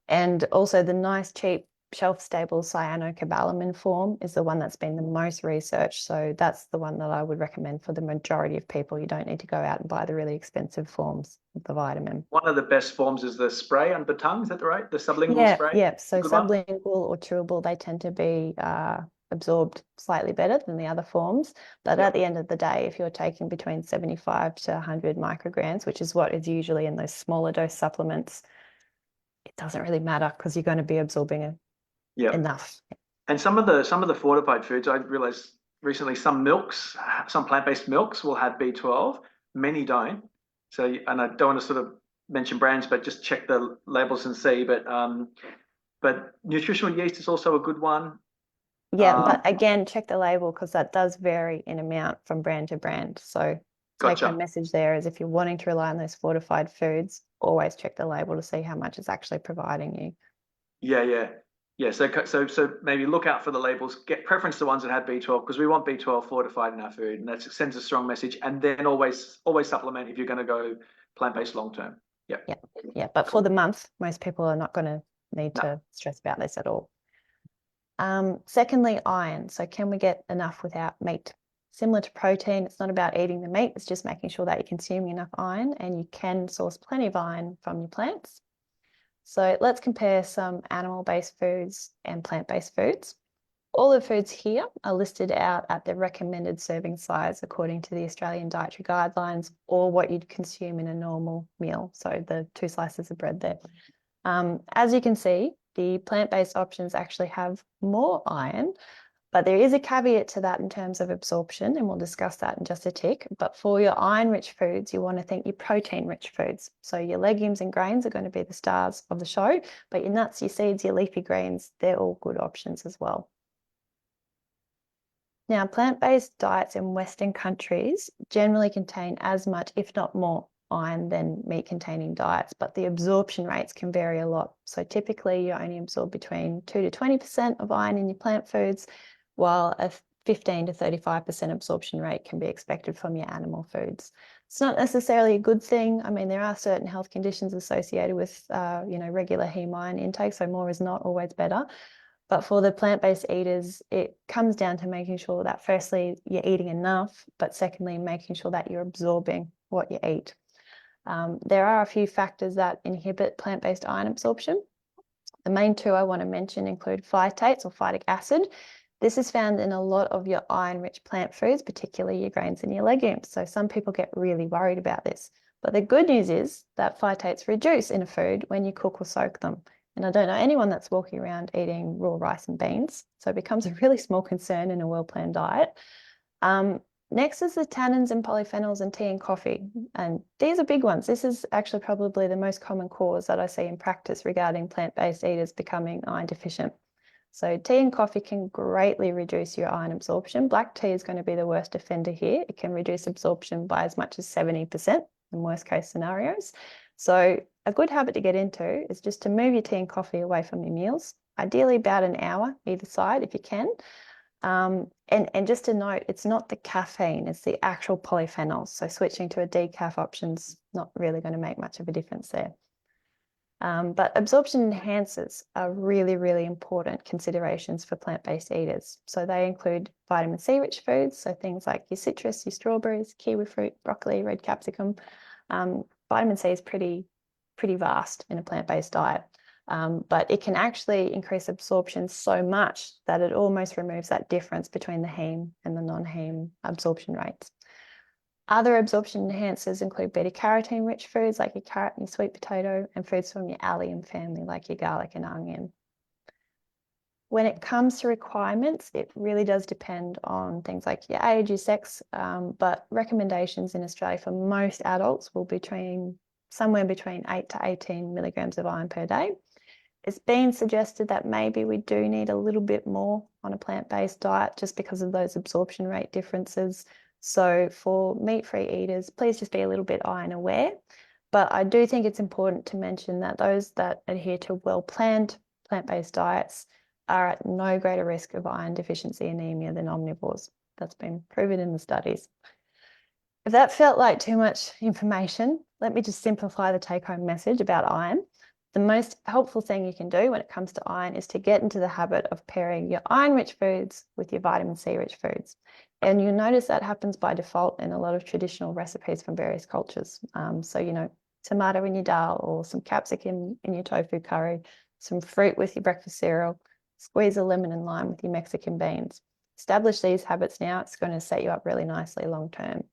Speaker 2: And also the nice, cheap, shelf-stable cyanocobalamin form is the one that's been the most researched. So that's the one that I would recommend for the majority of people. You don't need to go out and buy the really expensive forms of the vitamin.
Speaker 1: One of the best forms is the spray under the tongue. Is that right? The sublingual spray?
Speaker 2: Yeah. So
Speaker 1: Good one?
Speaker 2: sublingual or chewable, they tend to be absorbed slightly better than the other forms. But at the end of the day, if you're taking between 75 to 100 micrograms, which is what is usually in those smaller dose supplements, it doesn't really matter because you're going to be absorbing enough.
Speaker 1: And some of the fortified foods, I realized recently, some plant-based milks will have B12. Many don't. So, and I don't want to sort of mention brands, but just check the labels and see. But nutritional yeast is also a good one.
Speaker 2: Yeah, but again, check the label because that does vary in amount from brand to brand. So take
Speaker 1: Gotcha.
Speaker 2: my message there is if you're wanting to rely on those fortified foods, always check the label to see how much it's actually providing you.
Speaker 1: Yeah. So maybe look out for the labels. Get preference to ones that have B12 because we want B12 fortified in our food, and that sends a strong message. And then always supplement if you're going to go plant-based long term.
Speaker 2: Yeah. But for the month, most people are not going to need to stress about this at all. Secondly, iron. So can we get enough without meat? Similar to protein, it's not about eating the meat, it's just making sure that you're consuming enough iron, and you can source plenty of iron from your plants. So let's compare some animal-based foods and plant-based foods. All the foods here are listed out at the recommended serving size according to the Australian Dietary Guidelines, or what you'd consume in a normal meal. So the 2 slices of bread there. As you can see, the plant-based options actually have more iron, but there is a caveat to that in terms of absorption, and we'll discuss that in just a tick. But for your iron-rich foods, you want to think your protein-rich foods. So your legumes and grains are going to be the stars of the show, but your nuts, your seeds, your leafy greens, they're all good options as well. Now, plant-based diets in Western countries generally contain as much, if not more, iron than meat-containing diets, but the absorption rates can vary a lot. So typically you only absorb between 2 to 20% of iron in your plant foods, while a 15 to 35% absorption rate can be expected from your animal foods. It's not necessarily a good thing. I mean, there are certain health conditions associated with, regular heme iron intake, so more is not always better. But for the plant-based eaters, it comes down to making sure that firstly, you're eating enough, but secondly, making sure that you're absorbing what you eat. There are a few factors that inhibit plant-based iron absorption. The main 2 I want to mention include phytates or phytic acid. This is found in a lot of your iron-rich plant foods, particularly your grains and your legumes. So some people get really worried about this. But the good news is that phytates reduce in a food when you cook or soak them. And I don't know anyone that's walking around eating raw rice and beans. So it becomes a really small concern in a well-planned diet. Next is the tannins and polyphenols in tea and coffee. And these are big ones. This is actually probably the most common cause that I see in practice regarding plant-based eaters becoming iron deficient. So tea and coffee can greatly reduce your iron absorption. Black tea is going to be the worst offender here. It can reduce absorption by as much as 70% in worst case scenarios. So a good habit to get into is just to move your tea and coffee away from your meals, ideally about an hour either side if you can. And just to note, it's not the caffeine, it's the actual polyphenols. So switching to a decaf option's not really going to make much of a difference there. But absorption enhancers are really, really important considerations for plant-based eaters. So they include vitamin C rich foods, so things like your citrus, your strawberries, kiwi fruit, broccoli, red capsicum. Vitamin C is pretty vast in a plant-based diet, but it can actually increase absorption so much that it almost removes that difference between the heme and the non-heme absorption rates. Other absorption enhancers include beta-carotene rich foods like your carrot and your sweet potato, and foods from your allium family like your garlic and onion. When it comes to requirements, it really does depend on things like your age, your sex, but recommendations in Australia for most adults will be somewhere between 8 to 18 milligrams of iron per day. It's been suggested that maybe we do need a little bit more on a plant-based diet just because of those absorption rate differences. So for meat-free eaters, please just be a little bit iron aware. But I do think it's important to mention that those that adhere to well-planned plant-based diets are at no greater risk of iron deficiency anemia than omnivores. That's been proven in the studies. If that felt like too much information, let me just simplify the take-home message about iron. The most helpful thing you can do when it comes to iron is to get into the habit of pairing your iron-rich foods with your vitamin C-rich foods. And you'll notice that happens by default in a lot of traditional recipes from various cultures. So, tomato in your dal, or some capsicum in your tofu curry, some fruit with your breakfast cereal, squeeze a lemon and lime with your Mexican beans. Establish these habits now. It's going to set you up really nicely long term.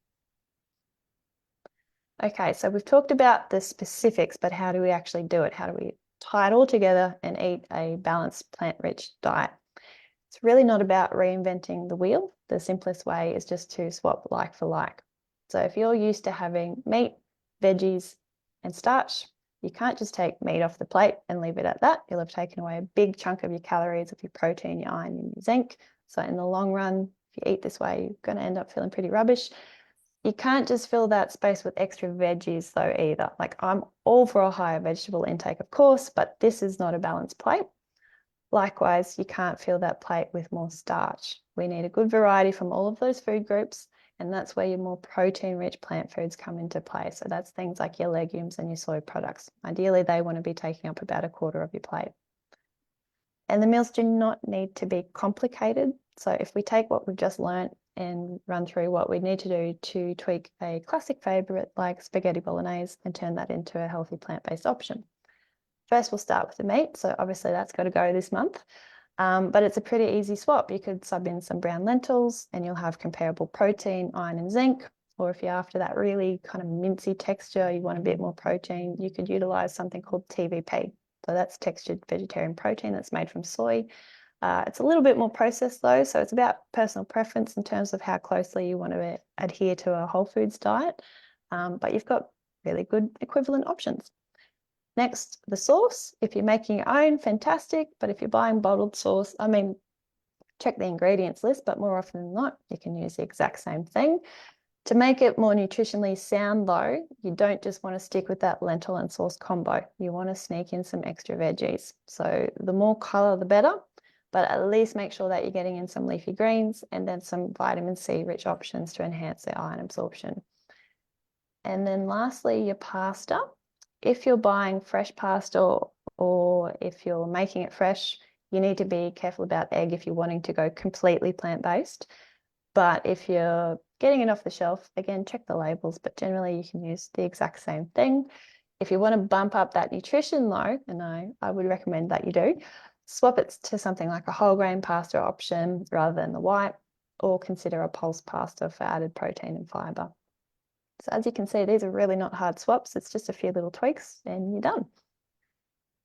Speaker 2: Okay, so we've talked about the specifics, but how do we actually do it? How do we tie it all together and eat a balanced plant-rich diet? It's really not about reinventing the wheel. The simplest way is just to swap like for like. So if you're used to having meat, veggies, and starch, you can't just take meat off the plate and leave it at that. You'll have taken away a big chunk of your calories, of your protein, your iron, and your zinc. So in the long run, if you eat this way, you're going to end up feeling pretty rubbish. You can't just fill that space with extra veggies though either. Like, I'm all for a higher vegetable intake, of course, but this is not a balanced plate. Likewise, you can't fill that plate with more starch. We need a good variety from all of those food groups, and that's where your more protein-rich plant foods come into play. So that's things like your legumes and your soy products. Ideally, they want to be taking up about a quarter of your plate. And the meals do not need to be complicated. So if we take what we've just learned and run through what we need to do to tweak a classic favorite like spaghetti bolognese and turn that into a healthy plant-based option. First, we'll start with the meat. So obviously that's got to go this month, but it's a pretty easy swap. You could sub in some brown lentils and you'll have comparable protein, iron and zinc. Or if you're after that really kind of mincy texture, you want a bit more protein, you could utilize something called TVP. So that's textured vegetarian protein that's made from soy. It's a little bit more processed though, so it's about personal preference in terms of how closely you want to adhere to a whole foods diet, but you've got really good equivalent options. Next, the sauce. If you're making your own, fantastic, but if you're buying bottled sauce, check the ingredients list, but more often than not, you can use the exact same thing. To make it more nutritionally sound though, you don't just want to stick with that lentil and sauce combo. You want to sneak in some extra veggies. So the more color, the better, but at least make sure that you're getting in some leafy greens and then some vitamin C rich options to enhance the iron absorption. And then lastly, your pasta. If you're buying fresh pasta or if you're making it fresh, you need to be careful about egg if you're wanting to go completely plant-based. But if you're getting it off the shelf, again, check the labels, but generally you can use the exact same thing. If you want to bump up that nutrition though, and I would recommend that you do, swap it to something like a whole grain pasta option rather than the white, or consider a pulse pasta for added protein and fiber. So as you can see, these are really not hard swaps. It's just a few little tweaks and you're done.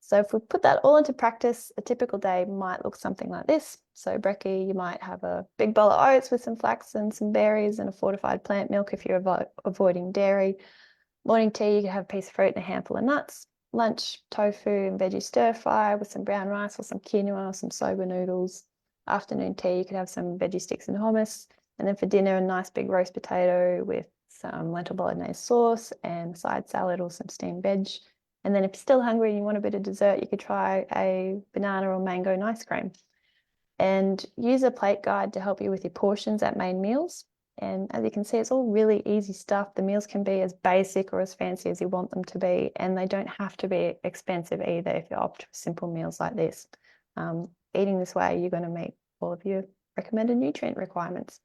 Speaker 2: So if we put that all into practice, a typical day might look something like this. So brekkie, you might have a big bowl of oats with some flax and some berries and a fortified plant milk if you're avoiding dairy. Morning tea, you can have a piece of fruit and a handful of nuts. Lunch, tofu and veggie stir fry with some brown rice or some quinoa or some soba noodles. Afternoon tea, you could have some veggie sticks and hummus. And then for dinner, a nice big roast potato with some lentil bolognese sauce and side salad or some steamed veg. And then if you're still hungry and you want a bit of dessert, you could try a banana or mango ice cream. and use a plate guide to help you with your portions at main meals. And as you can see, it's all really easy stuff. The meals can be as basic or as fancy as you want them to be, and they don't have to be expensive either if you opt for simple meals like this. Eating this way, you're going to meet all of your recommended nutrient requirements.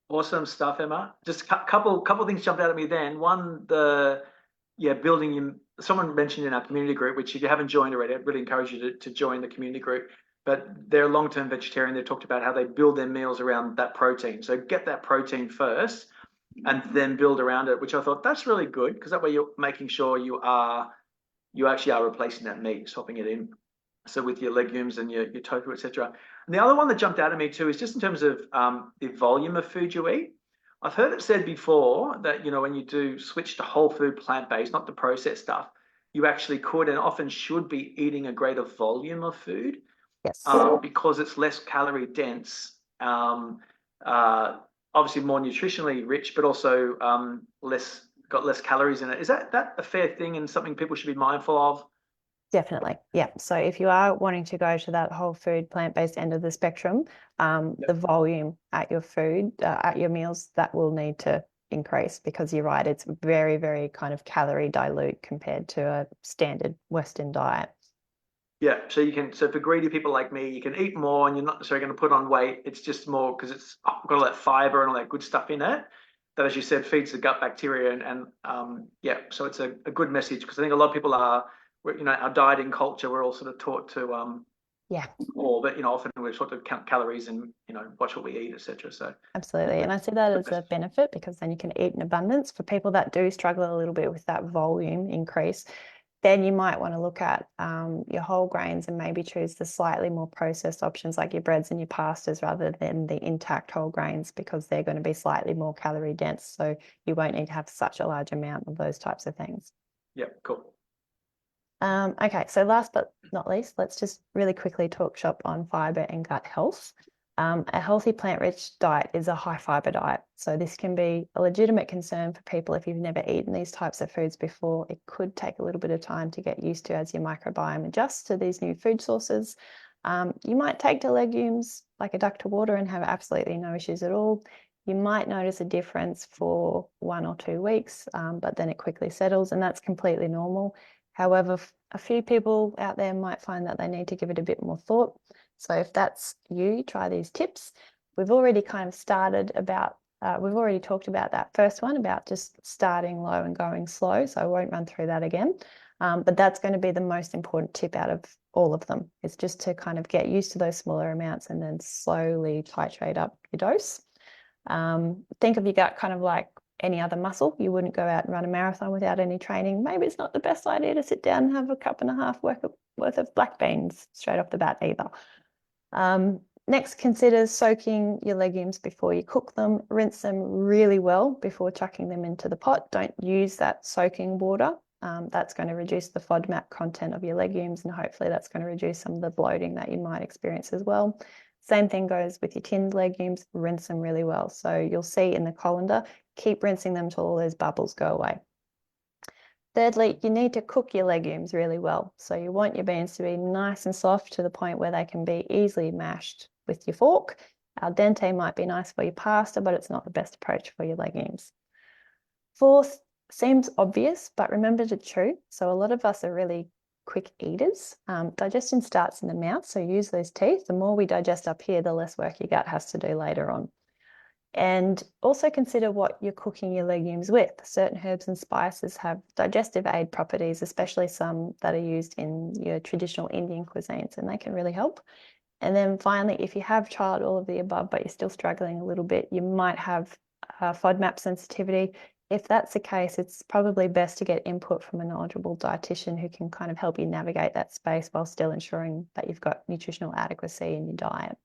Speaker 1: Awesome stuff, Emma. Just a couple things jumped out at me then. One, building your, someone mentioned in our community group, which if you haven't joined already, I'd really encourage you to join the community group. But they're a long-term vegetarian. They've talked about how they build their meals around that protein. So get that protein first and then build around it, which I thought that's really good because that way you're making sure you actually are replacing that meat, swapping it in. So with your legumes and your tofu, etc. And the other one that jumped out at me too is just in terms of the volume of food you eat. I've heard it said before that, when you do switch to whole food, plant-based, not the processed stuff, you actually could and often should be eating a greater volume of food
Speaker 2: Yes.
Speaker 1: because it's less calorie dense, uh, obviously more nutritionally rich, but also got less calories in it. Is that a fair thing and something people should be mindful of?
Speaker 2: Definitely. Yeah. So if you are wanting to go to that whole food, plant-based end of the spectrum, the volume at your food, at your meals, that will need to increase because you're right, it's very, very kind of calorie dilute compared to a standard Western diet.
Speaker 1: Yeah, so for greedy people like me, you can eat more and you're not necessarily going to put on weight. It's just more because it's got all that fiber and all that good stuff in it that, as you said, feeds the gut bacteria. So it's a good message because I think a lot of people our dieting culture, we're all sort of taught to,
Speaker 2: Yeah,
Speaker 1: but often we're taught to count calories and, watch what we eat, etc. So,
Speaker 2: absolutely. And I see that as a benefit because then you can eat in abundance. For people that do struggle a little bit with that volume increase, then you might want to look at your whole grains and maybe choose the slightly more processed options like your breads and your pastas rather than the intact whole grains because they're going to be slightly more calorie dense. So you won't need to have such a large amount of those types of things.
Speaker 1: yeah, cool.
Speaker 2: Okay, so last but not least, let's just really quickly talk shop on fiber and gut health. A healthy plant-rich diet is a high fiber diet. So this can be a legitimate concern for people if you've never eaten these types of foods before. It could take a little bit of time to get used to as your microbiome adjusts to these new food sources. You might take to legumes like a duck to water and have absolutely no issues at all. You might notice a difference for 1 or 2 weeks, but then it quickly settles, and that's completely normal. However, a few people out there might find that they need to give it a bit more thought. So if that's you, try these tips. We've already kind of we've already talked about that first one about just starting low and going slow. So I won't run through that again. But that's going to be the most important tip out of all of them. It's just to kind of get used to those smaller amounts and then slowly titrate up your dose. Think of your gut kind of like any other muscle. You wouldn't go out and run a marathon without any training. Maybe it's not the best idea to sit down and have a cup and a half worth of black beans straight off the bat either. Next, consider soaking your legumes before you cook them. Rinse them really well before chucking them into the pot. Don't use that soaking water. That's going to reduce the FODMAP content of your legumes, and hopefully that's going to reduce some of the bloating that you might experience as well. Same thing goes with your tinned legumes. Rinse them really well. So you'll see in the colander, keep rinsing them till all those bubbles go away. Thirdly, you need to cook your legumes really well. So you want your beans to be nice and soft to the point where they can be easily mashed with your fork. Al dente might be nice for your pasta, but it's not the best approach for your legumes. Fourth, seems obvious, but remember to chew. So a lot of us are really quick eaters. Digestion starts in the mouth, so use those teeth. The more we digest up here, the less work your gut has to do later on. And also consider what you're cooking your legumes with. Certain herbs and spices have digestive aid properties, especially some that are used in your traditional Indian cuisines, and they can really help. And then finally, if you have tried all of the above, but you're still struggling a little bit, you might have FODMAP sensitivity. If that's the case, it's probably best to get input from a knowledgeable dietitian who can kind of help you navigate that space while still ensuring that you've got nutritional adequacy in your diet.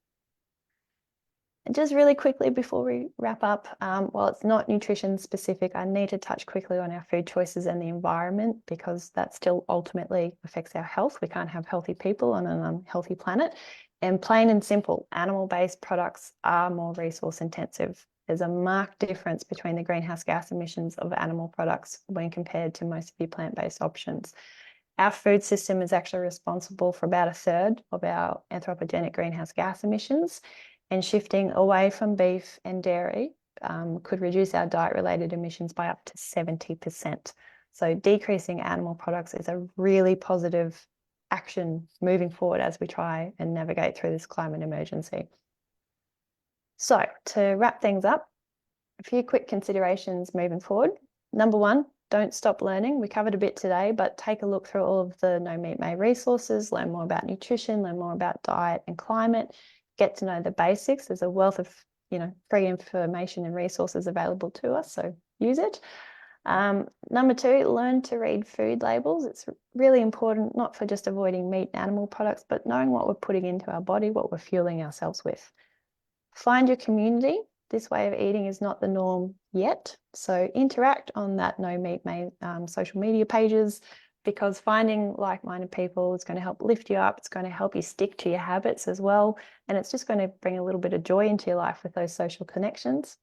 Speaker 2: And just really quickly before we wrap up, while it's not nutrition specific, I need to touch quickly on our food choices and the environment because that still ultimately affects our health. We can't have healthy people on an unhealthy planet. And plain and simple, animal-based products are more resource intensive. There's a marked difference between the greenhouse gas emissions of animal products when compared to most of your plant-based options. Our food system is actually responsible for about a third of our anthropogenic greenhouse gas emissions, and shifting away from beef and dairy could reduce our diet-related emissions by up to 70%. So decreasing animal products is a really positive action moving forward as we try and navigate through this climate emergency. So to wrap things up, a few quick considerations moving forward. Number one, don't stop learning. We covered a bit today, but take a look through all of the No Meat May resources, learn more about nutrition, learn more about diet and climate, get to know the basics. There's a wealth of free information and resources available to us, so use it. Number two, learn to read food labels. It's really important, not for just avoiding meat and animal products, but knowing what we're putting into our body, what we're fueling ourselves with. Find your community. This way of eating is not the norm yet. So interact on that No Meat May social media pages, because finding like-minded people is going to help lift you up. It's going to help you stick to your habits as well. And it's just going to bring a little bit of joy into your life with those social connections.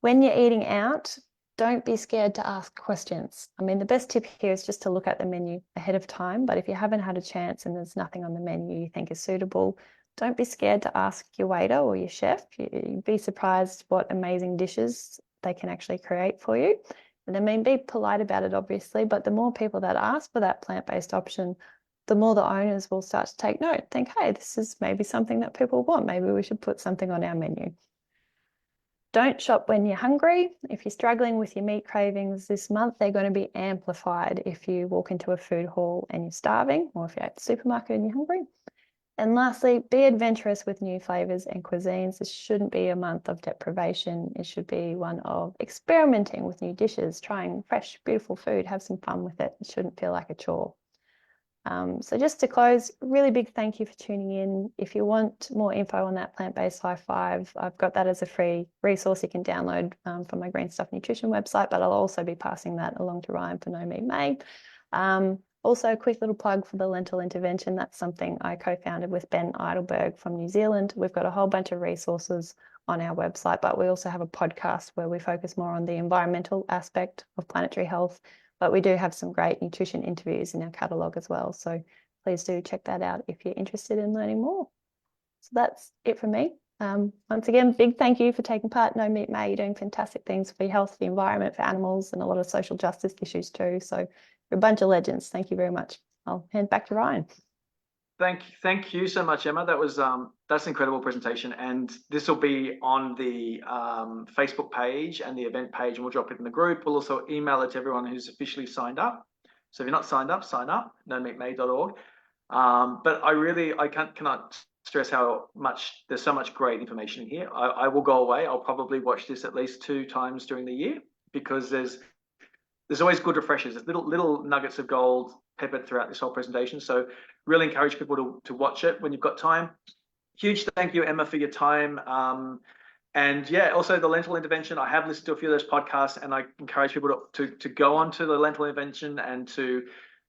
Speaker 2: When you're eating out, don't be scared to ask questions. I mean, the best tip here is just to look at the menu ahead of time. But if you haven't had a chance and there's nothing on the menu you think is suitable, don't be scared to ask your waiter or your chef. You'd be surprised what amazing dishes they can actually create for you. And I mean, be polite about it, obviously, but the more people that ask for that plant-based option, the more the owners will start to take note, think, hey, this is maybe something that people want. Maybe we should put something on our menu. Don't shop when you're hungry. If you're struggling with your meat cravings this month, they're going to be amplified if you walk into a food hall and you're starving, or if you're at the supermarket and you're hungry. And lastly, be adventurous with new flavors and cuisines. This shouldn't be a month of deprivation. It should be one of experimenting with new dishes, trying fresh, beautiful food, have some fun with it. It shouldn't feel like a chore. So just to close, really big thank you for tuning in. If you want more info on that plant-based high five, I've got that as a free resource you can download from my Green Stuff Nutrition website, but I'll also be passing that along to Ryan for No Meat May. Also, a quick little plug for the lentil intervention. That's something I co-founded with Ben Eidelberg from New Zealand. We've got a whole bunch of resources on our website, but we also have a podcast where we focus more on the environmental aspect of planetary health. But we do have some great nutrition interviews in our catalogue as well. So please do check that out if you're interested in learning more. So that's it from me. Once again, big thank you for taking part in No Meat May. You're doing fantastic things for your health, the environment, for animals, and a lot of social justice issues too. So you're a bunch of legends. Thank you very much. I'll hand back to Ryan.
Speaker 1: Thank you so much, Emma. That was that's an incredible presentation, and this will be on the Facebook page and the event page, and we'll drop it in the group. We'll also email it to everyone who's officially signed up. So if you're not signed up, sign up, nomeatmay.org. But I cannot stress how much there's so much great information here. I will go away. I'll probably watch this at least 2 times during the year, because there's always good refreshers. There's little nuggets of gold peppered throughout this whole presentation. So really encourage people to watch it when you've got time. Huge thank you, Emma, for your time. And yeah, also the lentil intervention. I have listened to a few of those podcasts, and I encourage people to go onto the lentil intervention and to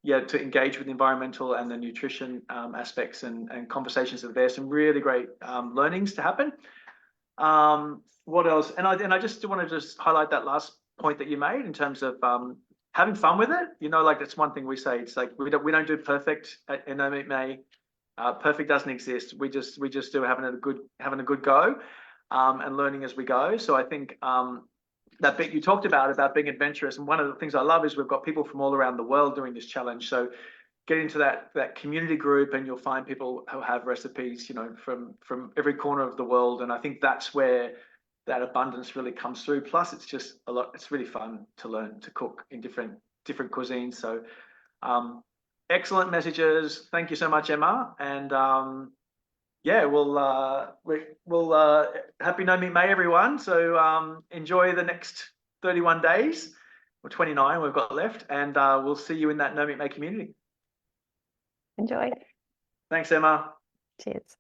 Speaker 1: engage with the environmental and the nutrition aspects and conversations that are there. Some really great learnings to happen. What else? And I just want to highlight that last point that you made in terms of having fun with it. Like that's one thing we say. It's like we don't do perfect in No Meat May. Perfect doesn't exist. We just do having a good go and learning as we go. So I think that bit you talked about being adventurous, and one of the things I love is we've got people from all around the world doing this challenge. So get into that community group, and you'll find people who have recipes, from every corner of the world. And I think that's where that abundance really comes through. Plus, it's just it's really fun to learn to cook in different cuisines. So excellent messages. Thank you so much, Emma. And yeah, we'll happy No Meat May, everyone. So enjoy the next 31 days, or 29 we've got left, and we'll see you in that No Meat May community.
Speaker 2: Enjoy.
Speaker 1: Thanks, Emma.
Speaker 2: Cheers.